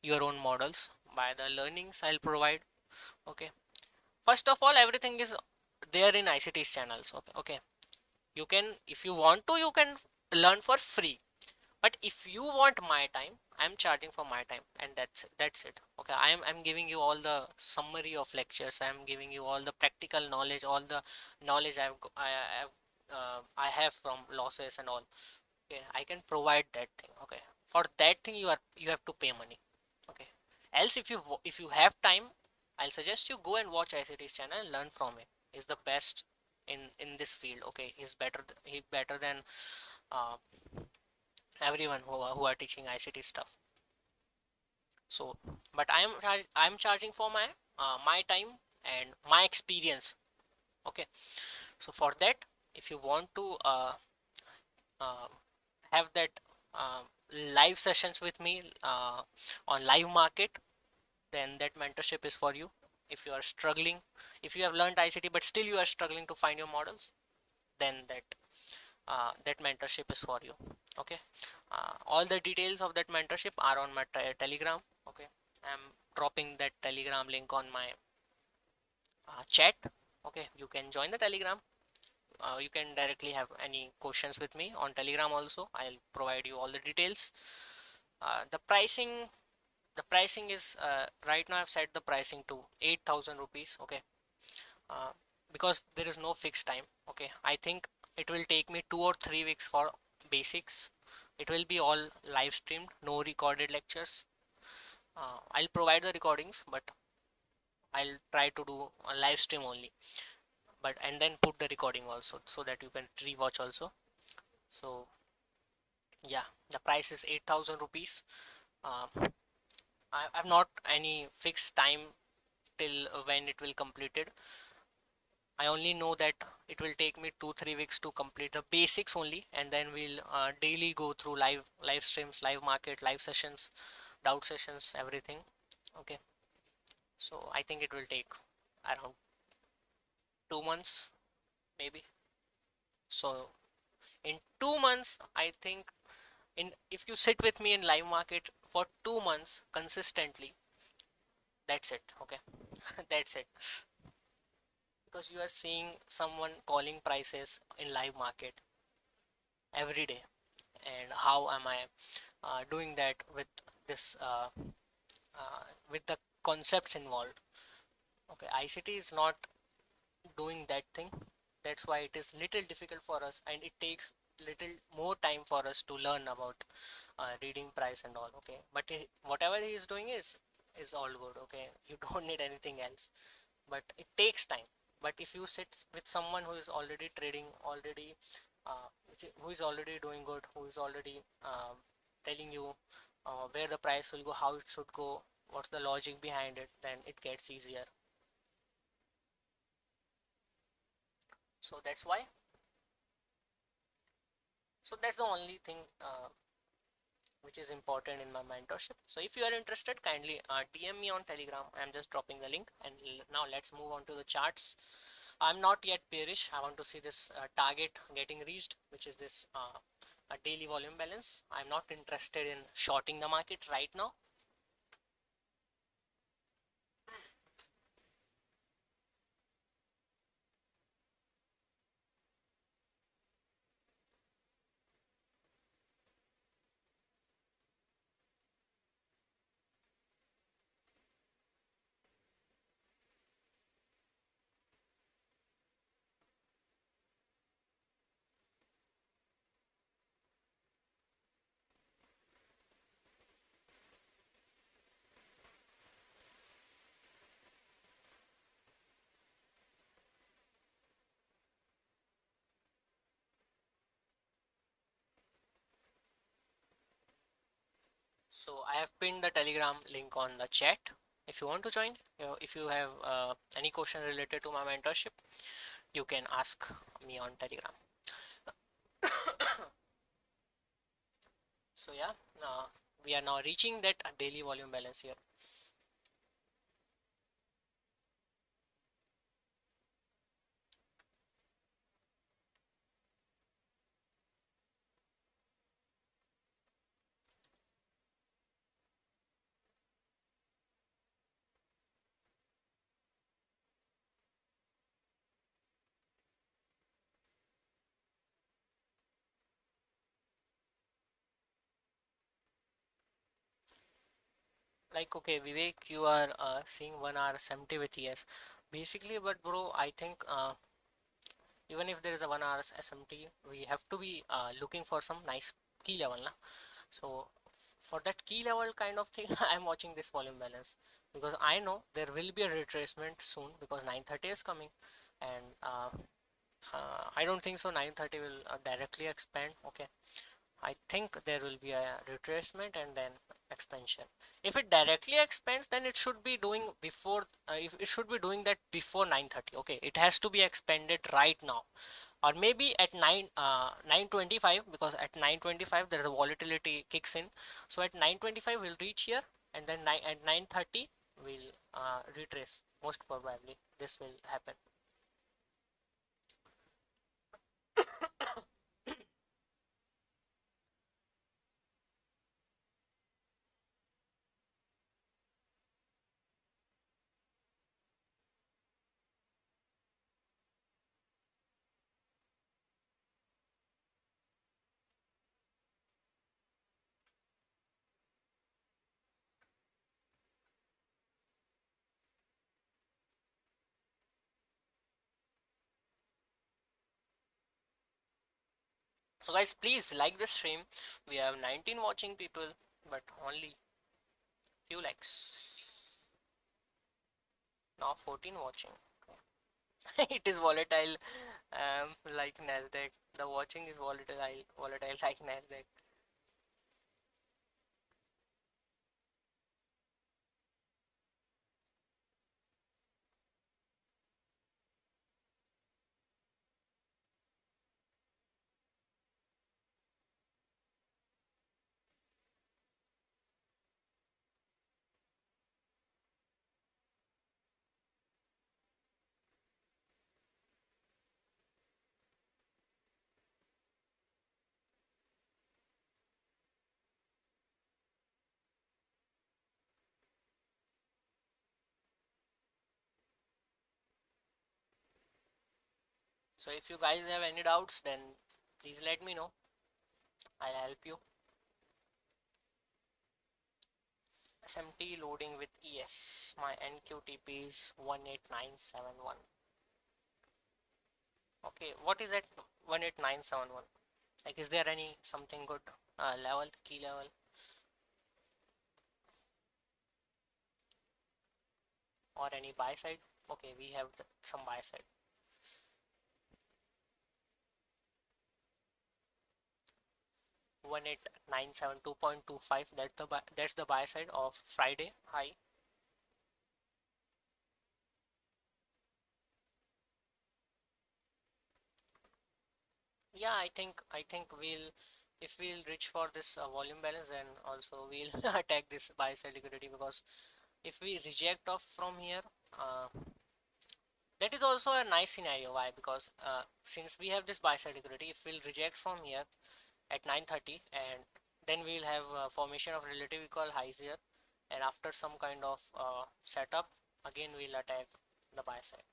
your own models by the learnings I'll provide. Okay, first of all, everything is there in ICT's channels. Okay, okay, you can, if you want to, you can learn for free. But if you want my time, I'm charging for my time, and that's it. Okay, I'm giving you all the summary of lectures. I'm giving you all the practical knowledge, all the knowledge I have from losses and all. Okay, I can provide that thing. Okay, for that thing you have to pay money. Okay, else if you have time, I'll suggest you go and watch ICT's channel and learn from him. He's the best in this field. Okay, he's better than uh, everyone who are teaching ICT stuff. So, but I'm charging for my time and my experience. Okay, so for that, if you want to uh, have that uh, live sessions with me on live market, then that mentorship is for you. If you are struggling, if you have learned ICT but still you are struggling to find your models, then that mentorship is for you. Okay, all the details of that mentorship are on my telegram. Okay, I'm dropping that telegram link on my chat. Okay, you can join the telegram. You can directly have any questions with me on telegram also. I'll provide you all the details. The pricing is right now I've set the pricing to 8,000 rupees. Okay, uh, because there is no fixed time. Okay, I think it will take me 2 or 3 weeks for basics. It will be all live streamed, no recorded lectures. I'll provide the recordings, but I'll try to do a live stream only, but and then put the recording also, so that you can rewatch also. So yeah, the price is 8,000 rupees. I've not any fixed time till when it will completed. I only know that it will take me 2 3 weeks to complete the basics only, and then we'll daily go through live streams, live market, live sessions, doubt sessions, everything. Okay, so I think it will take around 2 months maybe. So in 2 months, I think, in if you sit with me in live market for 2 months consistently, that's it. Okay, that's it. because you are seeing someone calling prices in live market every day. And how am I doing that with this with the concepts involved? Okay, ICT is not doing that thing. That's why it is little difficult for us, and it takes little more time for us to learn about reading price and all. Okay, but whatever he is doing is all good. Okay, you don't need anything else, but it takes time. But if you sit with someone who is already trading already, who is already doing good, who is already telling you where the price will go, how it should go, what's the logic behind it, then it gets easier. So that's why. So that's the only thing which is important in my mentorship. So if you are interested, kindly DM me on Telegram. I'm just dropping the link. And now let's move on to the charts. I'm not yet bearish. I want to see this target getting reached, which is this a daily volume balance. I'm not interested in shorting the market right now. So I have pinned the Telegram link on the chat. If you want to join, if you have any question related to my mentorship, you can ask me on Telegram. So yeah, we are now reaching that daily volume balance here. Like, okay, Vivek, you are seeing 1 hour SMT with yes. Basically, but bro, I think even if there is a 1 hour SMT, we have to be looking for some nice key level. Na? So for that key level kind of thing, I'm watching this volume balance because I know there will be a retracement soon because 930 is coming, and I don't think so 930 will directly expand. Okay, I think there will be a retracement and then expansion. If it directly expands, then it should be doing before. If it should be doing that before 930. Okay, it has to be expanded right now, or maybe at 925, because at 925 there is a volatility kicks in. So at 925 we'll reach here, and then at 930 we'll retrace. Most probably this will happen. So guys, please like the stream. We have 19 watching people, but only few likes. Now 14 watching. It is volatile, like Nasdaq. The watching is volatile like Nasdaq. So if you guys have any doubts, then please let me know. I'll help you. SMT loading with ES. My NQTP is 18971. Okay, what is that 18971? Like, is there any something good level, key level? Or any buy side? Okay, we have some buy side. 18972.25. That's the buy side of Friday high. Yeah, I think we'll, if we'll reach for this volume balance, then also we'll attack this buy side liquidity, because if we reject off from here, uh, that is also a nice scenario. Why? Because since we have this buy side liquidity, if we'll reject from here at 9:30, and then we'll have formation of relative equal highs here, and after some kind of setup, again we'll attack the buy side.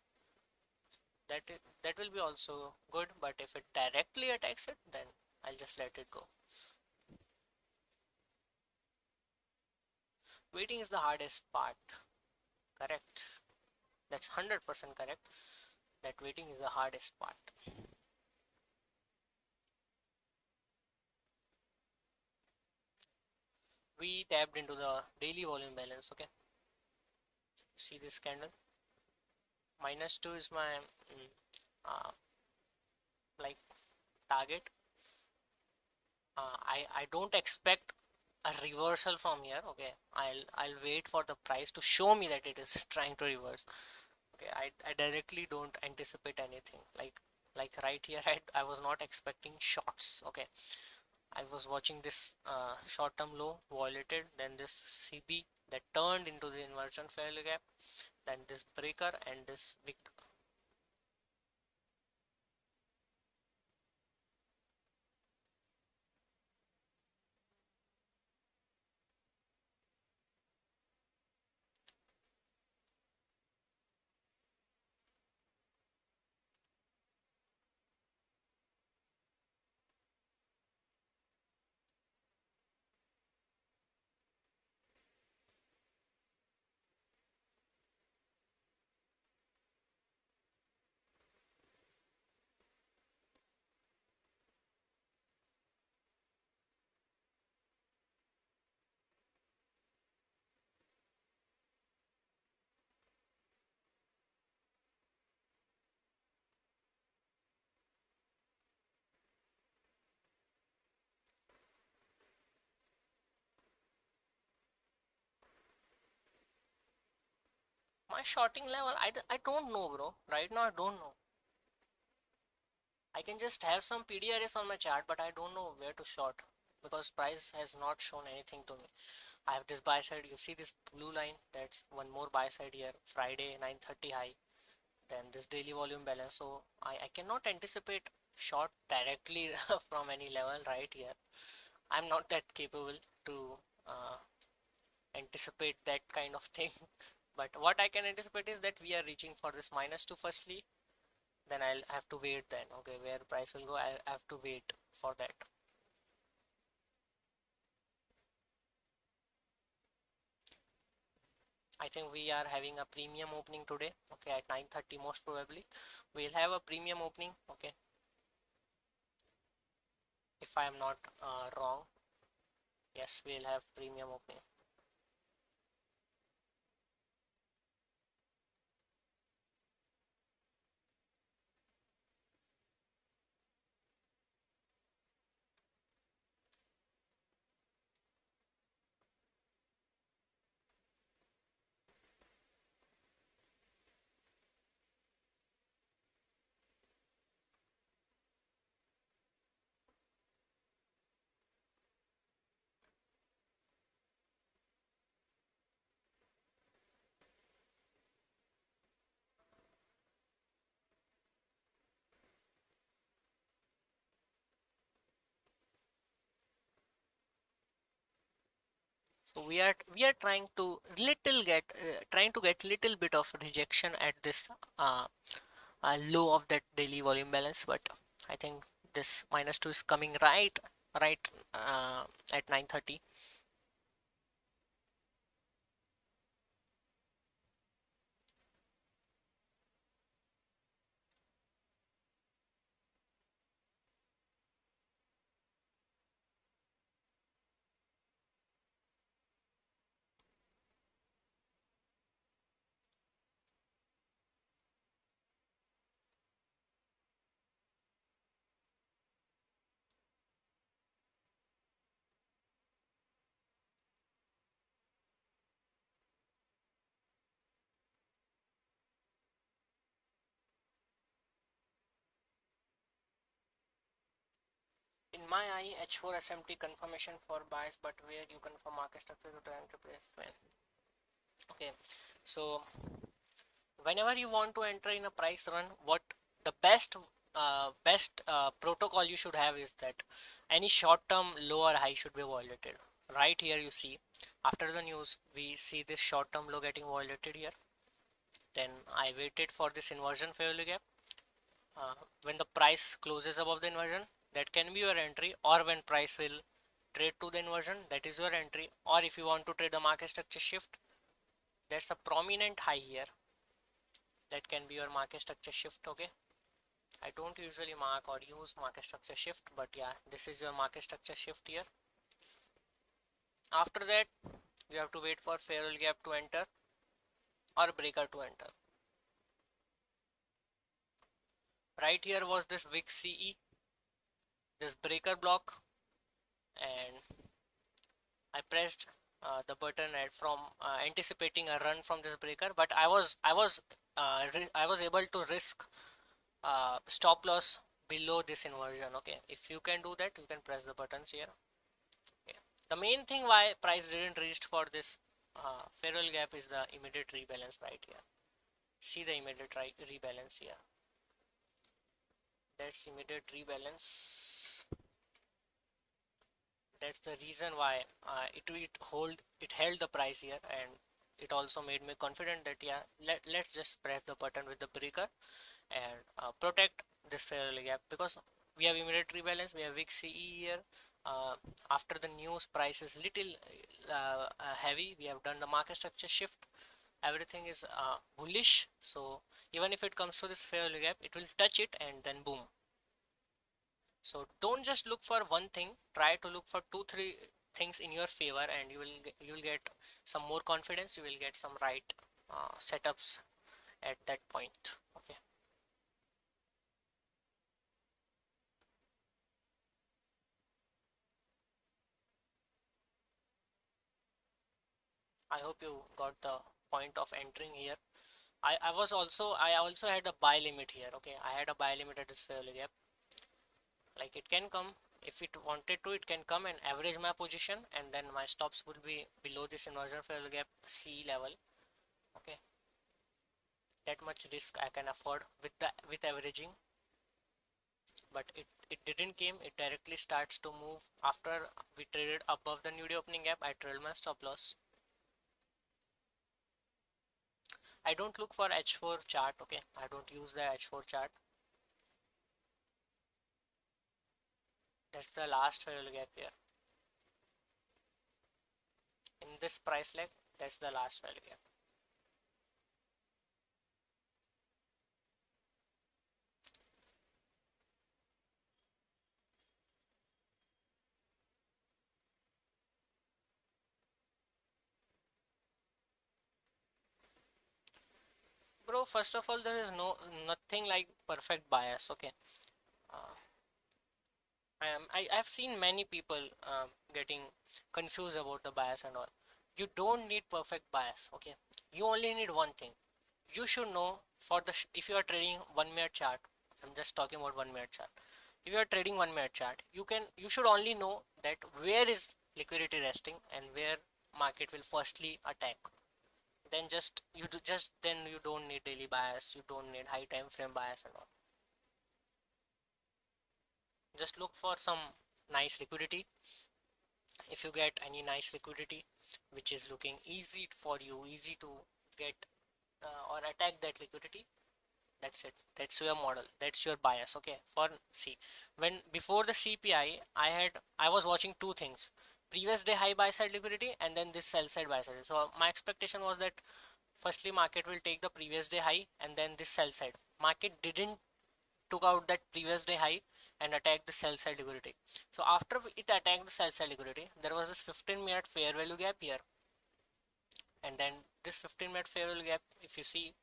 That will be also good, but if it directly attacks it, then I'll just let it go. Waiting is the hardest part. Correct. That's 100% correct. That waiting is the hardest part. We tapped into the daily volume balance. Okay. See this candle. -2 is my uh, like target. I don't expect a reversal from here. Okay, I'll wait for the price to show me that it is trying to reverse. Okay, I directly don't anticipate anything like right here. I was not expecting shorts. Okay, I was watching this short-term low violated, then this CB that turned into the inversion failure gap, then this breaker and this wick. My shorting level, I don't know, bro. Right now, I don't know. I can just have some PDRS on my chart, but I don't know where to short, because price has not shown anything to me. I have this buy side. You see this blue line? That's one more buy side here. Friday 9:30 high. Then this daily volume balance. So I cannot anticipate short directly from any level right here. I'm not that capable to uh, anticipate that kind of thing. But what I can anticipate is that we are reaching for this -2 firstly, then I'll have to wait. Then okay, where price will go, I have to wait for that. I think we are having a premium opening today. Okay, at 9:30 most probably we'll have a premium opening. Okay, if I am not wrong, yes, we'll have premium opening. So we are trying to little get trying to get little bit of rejection at this low of that daily volume balance, but I think this -2 is coming right at 9:30. In my eye, H4 SMT confirmation for buys, but where you confirm market structure to enter place when. Okay, so whenever you want to enter in a price run, what the best protocol you should have is that any short term low or high should be violated. Right here you see, after the news we see this short term low getting violated here. Then I waited for this inversion fair value gap. When the price closes above the inversion, that can be your entry, or when price will trade to the inversion, that is your entry. Or if you want to trade the market structure shift, that's a prominent high here, that can be your market structure shift. Okay, I don't usually mark or use market structure shift, but yeah, this is your market structure shift here. After that, you have to wait for fair value gap to enter or breaker to enter. Right here was this VIX CE, this breaker block, and I pressed the button from anticipating a run from this breaker, but I was able to risk stop loss below this inversion. Okay, if you can do that, you can press the buttons here. Okay. The main thing why price didn't reach for this fair value gap is the immediate rebalance right here. See the immediate rebalance here. That's immediate rebalance. That's the reason why it held the price here, and it also made me confident that yeah, let's just press the button with the breaker and protect this fair value gap, because we have immediate rebalance, we have VIX CE here. After the news, price is little heavy. We have done the market structure shift, everything is bullish, so even if it comes to this fair value gap, it will touch it and then boom. So don't just look for one thing, try to look for 2-3 things in your favor, and you will get some more confidence, you will get some right setups at that point. Okay, I hope you got the point of entering here. I also had a buy limit here. Okay, I had a buy limit at this fair value gap. Like, it can come, if it wanted to, it can come and average my position, and then my stops would be below this inversion fair value gap C level. Okay, that much risk I can afford with averaging, but it didn't came. It directly starts to move after we traded above the new day opening gap. I trailed my stop loss. I don't look for H4 chart. Okay, I don't use the H4 chart. That's the last fair value gap here. In this price leg, that's the last value gap. Bro, first of all, there is nothing like perfect bias. Okay, uh, I've seen many people getting confused about the bias and all. You don't need perfect bias. Okay, you only need one thing. You should know for the if you are trading 1 minute chart. I'm just talking about 1 minute chart. If you are trading 1 minute chart, you should only know that where is liquidity resting and where market will firstly attack. Then you don't need daily bias, you don't need high time frame bias and all. Just look for some nice liquidity. If you get any nice liquidity which is looking easy for you, easy to get or attack that liquidity, That's it. That's your model. That's your bias. Okay. For see, when before the CPI, I was watching two things: previous day high buy side liquidity, and then this sell side buy side. So my expectation was that firstly market will take the previous day high, and then this sell side. Market didn't took out that previous day high and attacked the sell side liquidity. So after it attacked the sell side liquidity, there was this 15-minute fair value gap here, and then this 15-minute fair value gap, if you see,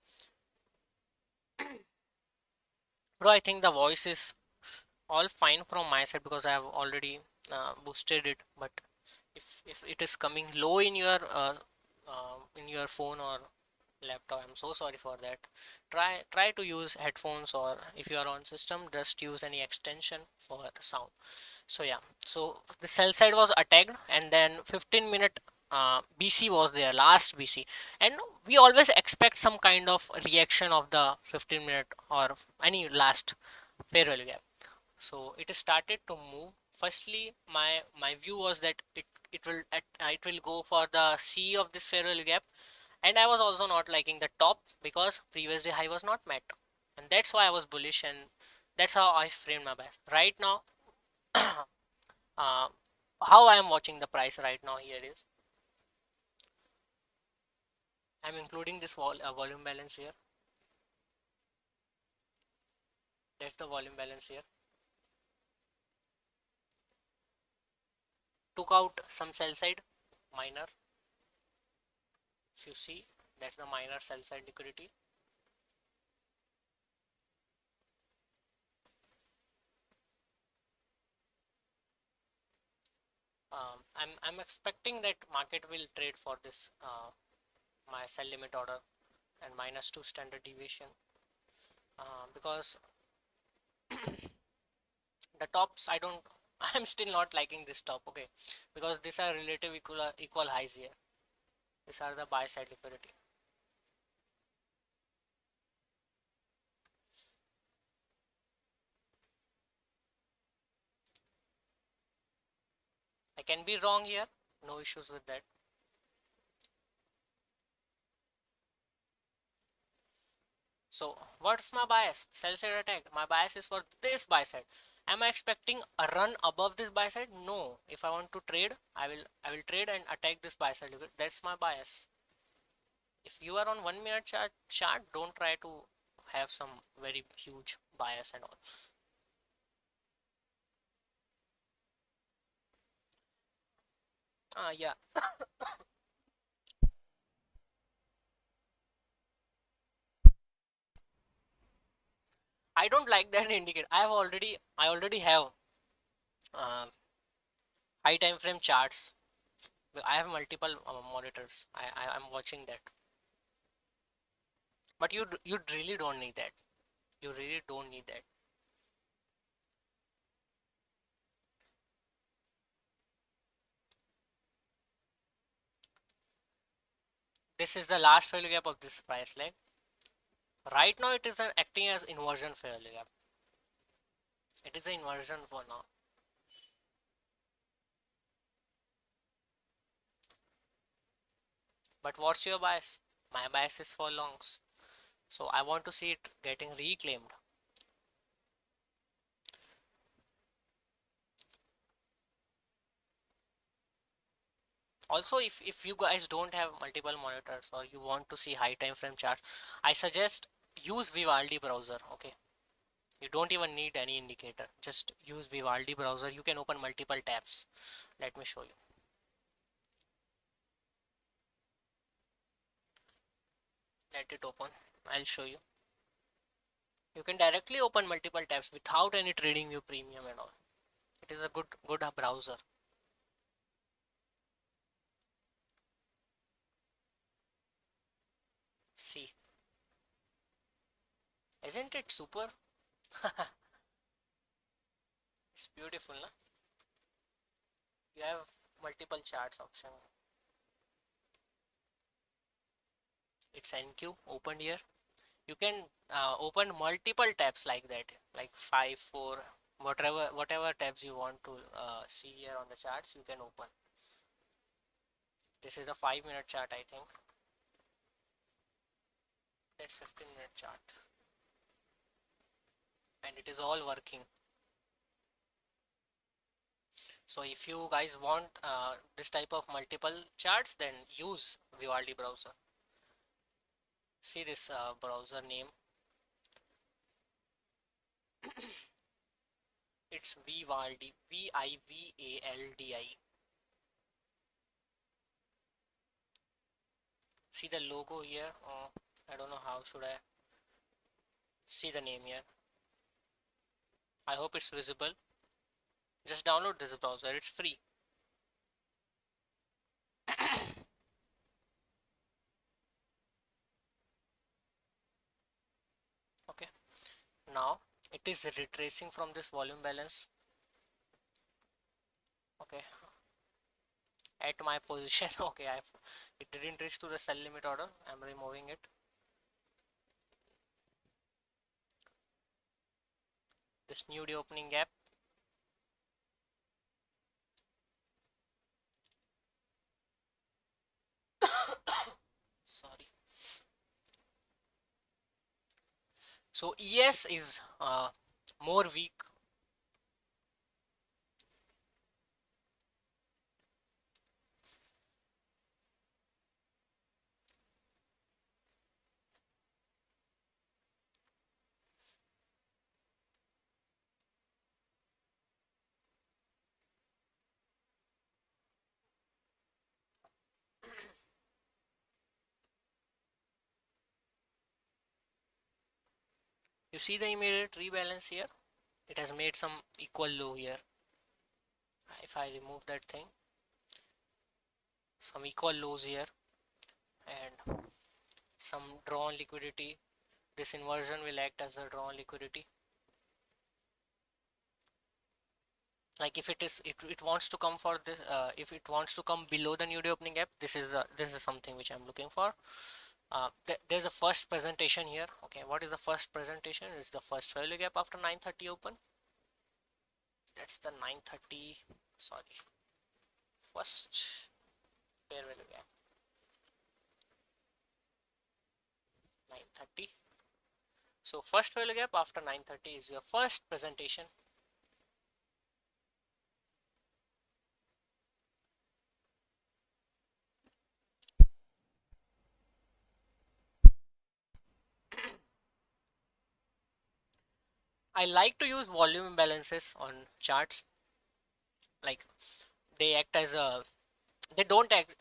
bro, I think the voice is all fine from my side because I have already boosted it. But if it is coming low in your phone or laptop, I'm so sorry for that. Try to use headphones, or if you are on system, just use any extension for sound. So yeah, so the sell side was attacked, and then 15-minute BC was there, last BC, and we always expect some kind of reaction of the 15-minute or any last fair value gap. So it started to move. Firstly, my view was that it will go for the C of this fair value gap, and I was also not liking the top because previous day high was not met, and that's why I was bullish, and that's how I framed my bias. Right now, uh, how I am watching the price right now here is I'm including this volume balance here. That's the volume balance here. Took out some sell side minor. If you see, that's the minor sell side liquidity. I'm expecting that market will trade for this my sell limit order and -2 standard deviation, because the tops I don't I'm still not liking this top. Okay, because these are relative equal highs here. These are the buy side liquidity. I can be wrong here, no issues with that. So what's my bias? Sell side attack. My bias is for this buy side. Am I expecting a run above this buy side? No. If I want to trade, I will trade and attack this buy side. That's my bias. If you are on 1 minute chart, don't try to have some very huge bias and all. Yeah. I don't like that indicator. I already have uh, high time frame charts. I have multiple monitors. I'm watching that. But you really don't need that. You really don't need that. This is the last value gap of this price leg. Right now it is acting as inversion value gap. It is an inversion for now. But what's your bias? My bias is for longs. So I want to see it getting reclaimed. Also, if you guys don't have multiple monitors or you want to see high time frame charts, I suggest use Vivaldi browser. Okay, you don't even need any indicator, just use Vivaldi browser. You can open multiple tabs. Let me show you. Let it open. I'll show you. You can directly open multiple tabs without any trading view premium and all. It is a good browser. See, isn't it super? It's beautiful, na? You have multiple charts option. It's NQ opened here. You can open multiple tabs like that, like 5 4 whatever tabs you want to see here on the charts, you can open. This is a 5 minute chart, I think. That's 15-minute chart. and it is all working. So if you guys want this type of multiple charts, then use Vivaldi browser. See this browser name, it's Vivaldi, Vivaldi. See the logo here. I don't know how should I see the name here. I hope it's visible. Just download this browser, it's free. Okay, now it is retracing from this volume balance. Okay, at my position. Okay, it didn't reach to the sell limit order. I'm removing it. This new day opening gap. Sorry. So ES is more weak. You see the immediate rebalance here. It has made some equal low here. If I remove that thing, some equal lows here and some drawn liquidity. This inversion will act as a drawn liquidity. Like if it wants to come for this, if it wants to come below the new day opening gap, this is something which I'm looking for. There's a first presentation here. Okay, what is the first presentation? It's the first value gap after 930 open. That's the 930. Sorry, first fair value gap 930. So first value gap after 930 is your first presentation. I like to use volume imbalances on charts. Like they act as a they don't act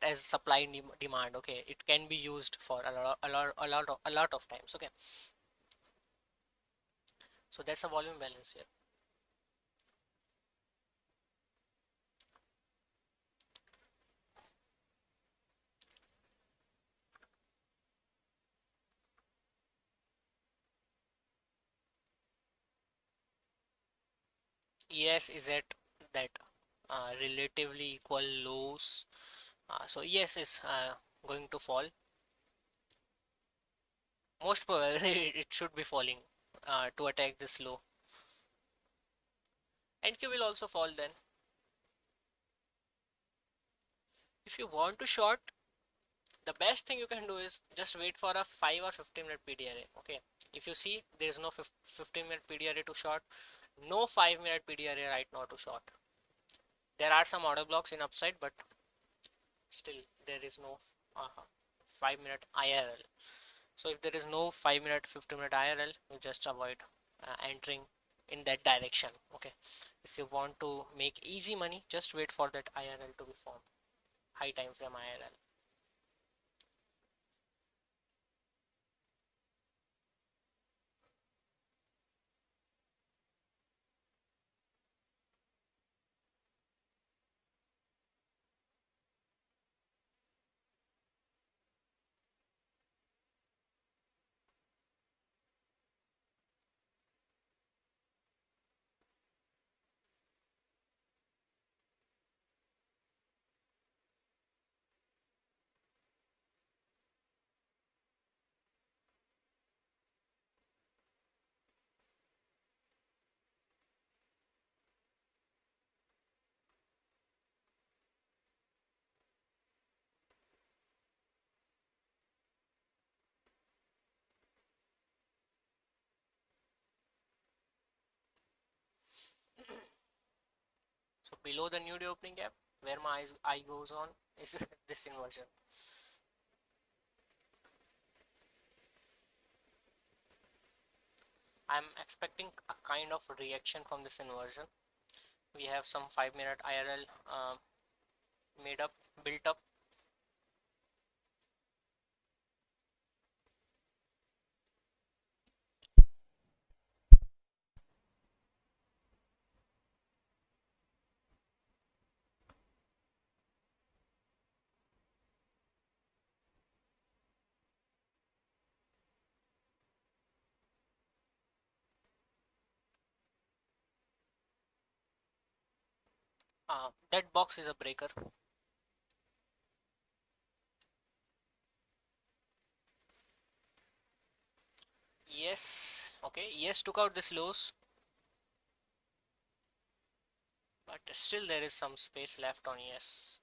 as supply and demand. Okay, it can be used for a lot of times. Okay, so that's a volume balance here. Yes, is at that relatively equal lows. So yes, is going to fall. Most probably it should be falling to attack this low. And Q will also fall then. If you want to short, the best thing you can do is just wait for a 5 or 15-minute PDRA. Okay, if you see there is no 15-minute PDRA to short, no 5-minute PDRA right now to short. There are some order blocks in upside, but still there is no 5-minute IRL. So if there is no 5-minute 15-minute IRL, you just avoid entering in that direction. Okay, if you want to make easy money, just wait for that IRL to be formed, high time frame IRL. below the new day opening gap, where my eye goes on is this inversion. I'm expecting a kind of reaction from this inversion. We have some 5-minute IRL made up, built up. That box is a breaker. Yes, okay, yes, took out this lows, but still there is some space left on yes.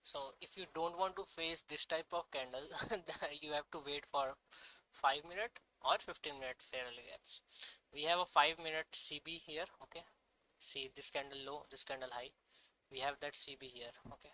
So if you don't want to face this type of candle, you have to wait for 5-minute or 15-minute fairly gaps. We have a 5-minute CB here, okay. See this candle low, this candle high. We have that CB here, okay.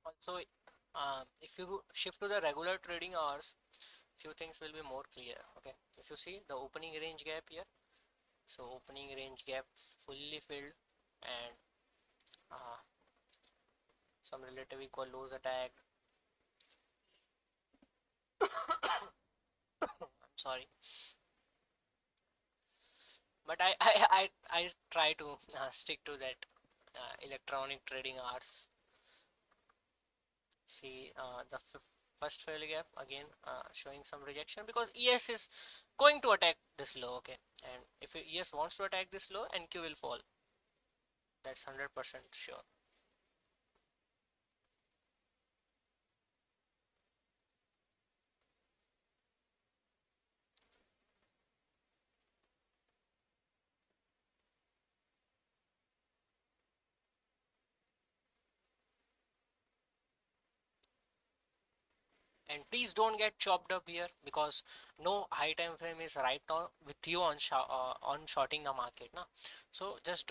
Also, if you shift to the regular trading hours, few things will be more clear, okay. If you see the opening range gap here, so opening range gap fully filled, and uh, some relative equal lows attacked. I'm sorry, but I try to stick to that electronic trading hours. See the first failure gap again showing some rejection, because ES is going to attack this low, okay. And if ES wants to attack this low, NQ will fall, that's 100% sure. And please don't get chopped up here, because no high time frame is right now with you on shorting the market now. So just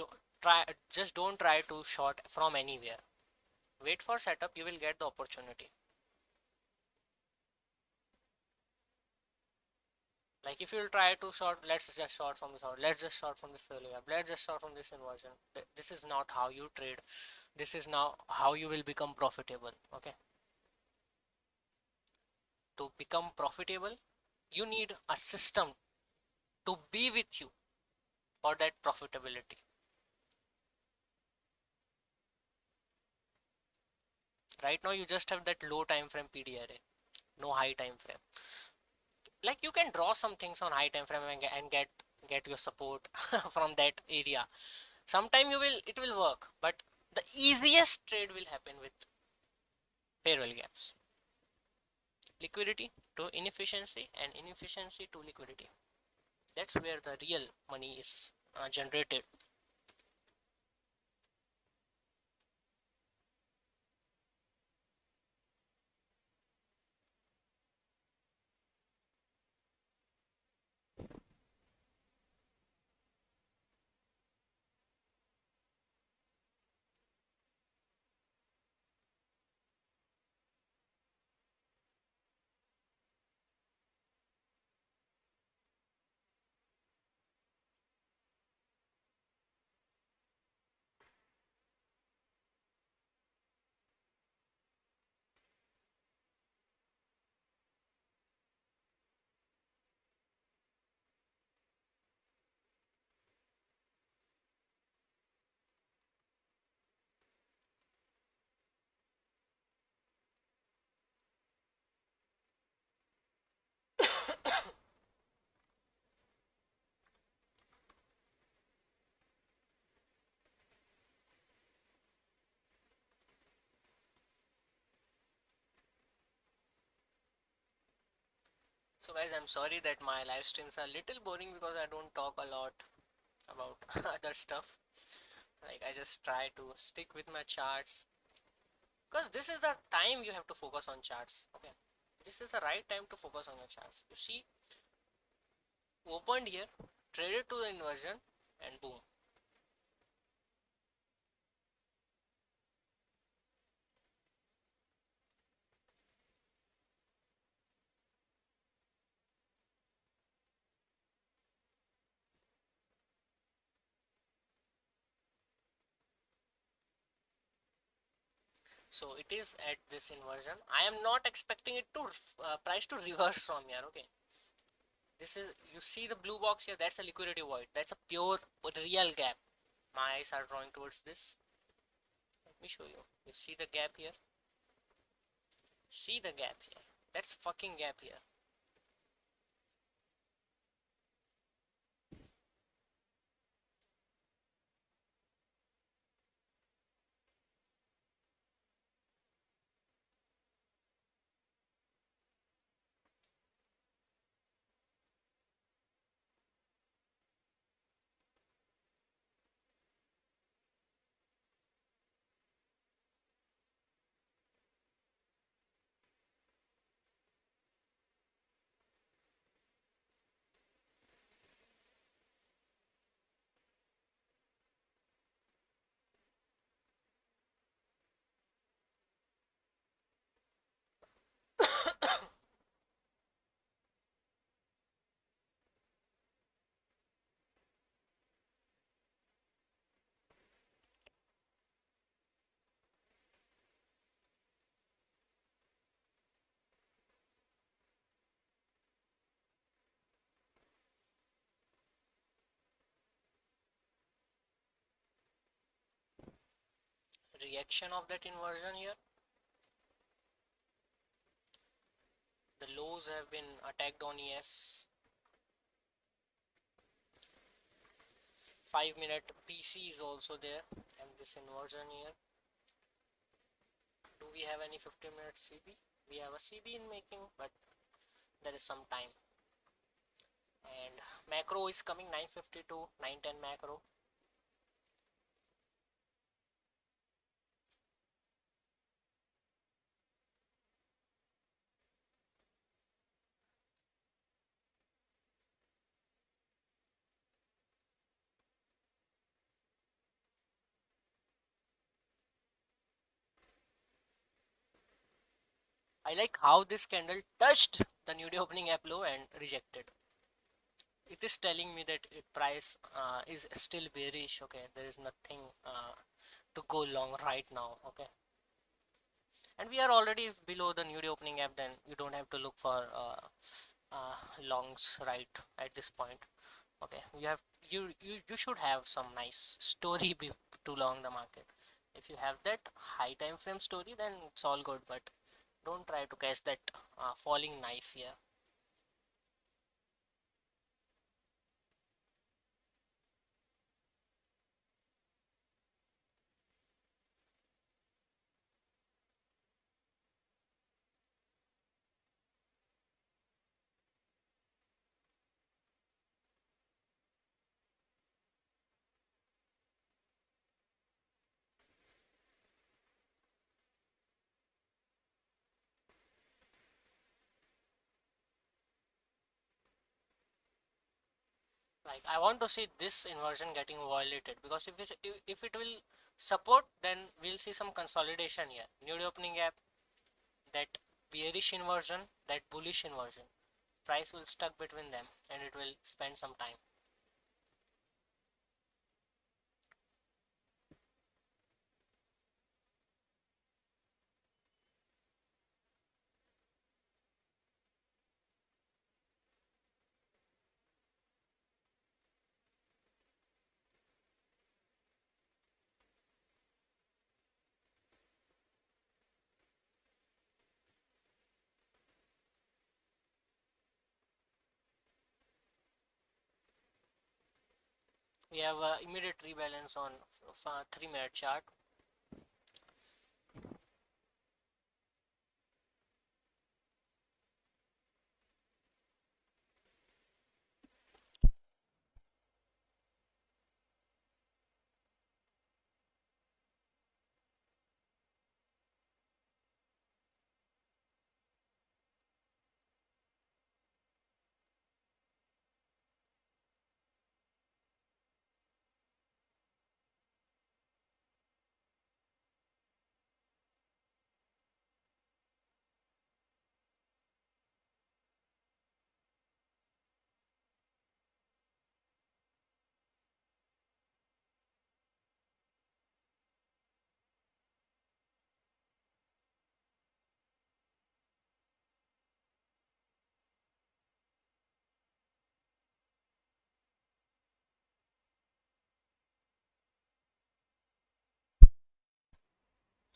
don't try to short from anywhere. Wait for setup, you will get the opportunity. Like if you'll try to short, let's just short from this out, let's just short from this failure gap, let's just short from this inversion. This is not how you trade. This is now how you will become profitable, okay. To become profitable, you need a system to be with you for that profitability. Right now you just have that low time frame PDRA, no high time frame. Like you can draw some things on high time frame and get your support from that area. Sometime it will work, but the easiest trade will happen with fair value gaps. liquidity to inefficiency and inefficiency to liquidity. That's where the real money is generated. So guys, I'm sorry that my live streams are a little boring because I don't talk a lot about other stuff. Like I just try to stick with my charts because this is the time you have to focus on charts. Okay, this is the right time to focus on your charts. You see, opened here, traded to the inversion, and boom. So it is at this inversion. I am not expecting it to price to reverse from here. Okay, this is, you see the blue box here, that's a liquidity void, that's a pure real gap. My eyes are drawing towards this. Let me show you. You see the gap here, see the gap here, that's fucking gap here. Reaction of that inversion here, the lows have been attacked on ES. 5-minute PC is also there, and this inversion here. Do we have any 15-minute CB? We have a CB in making, but there is some time. And macro is coming, 952, 910 macro. I like how this candle touched the new day opening app low and rejected. It is telling me that price is still bearish. Okay, there is nothing to go long right now. Okay, and we are already below the new day opening app. Then you don't have to look for longs right at this point. Okay, you should have some nice story to long the market. If you have that high time frame story, then it's all good, but don't try to catch that falling knife here. Like I want to see this inversion getting violated, because if it will support, then we'll see some consolidation here. New opening gap, that bearish inversion, that bullish inversion. Price will stuck between them and it will spend some time. We have immediate rebalance on 3-minute chart.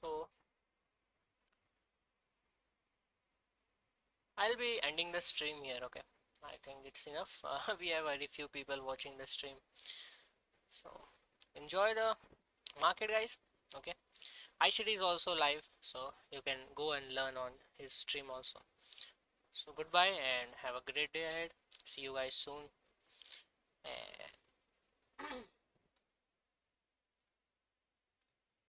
So I'll be ending the stream here. Okay, I think it's enough. We have very few people watching the stream, so enjoy the market, guys. Okay, ICT is also live, so you can go and learn on his stream also. So goodbye and have a great day ahead. See you guys soon. And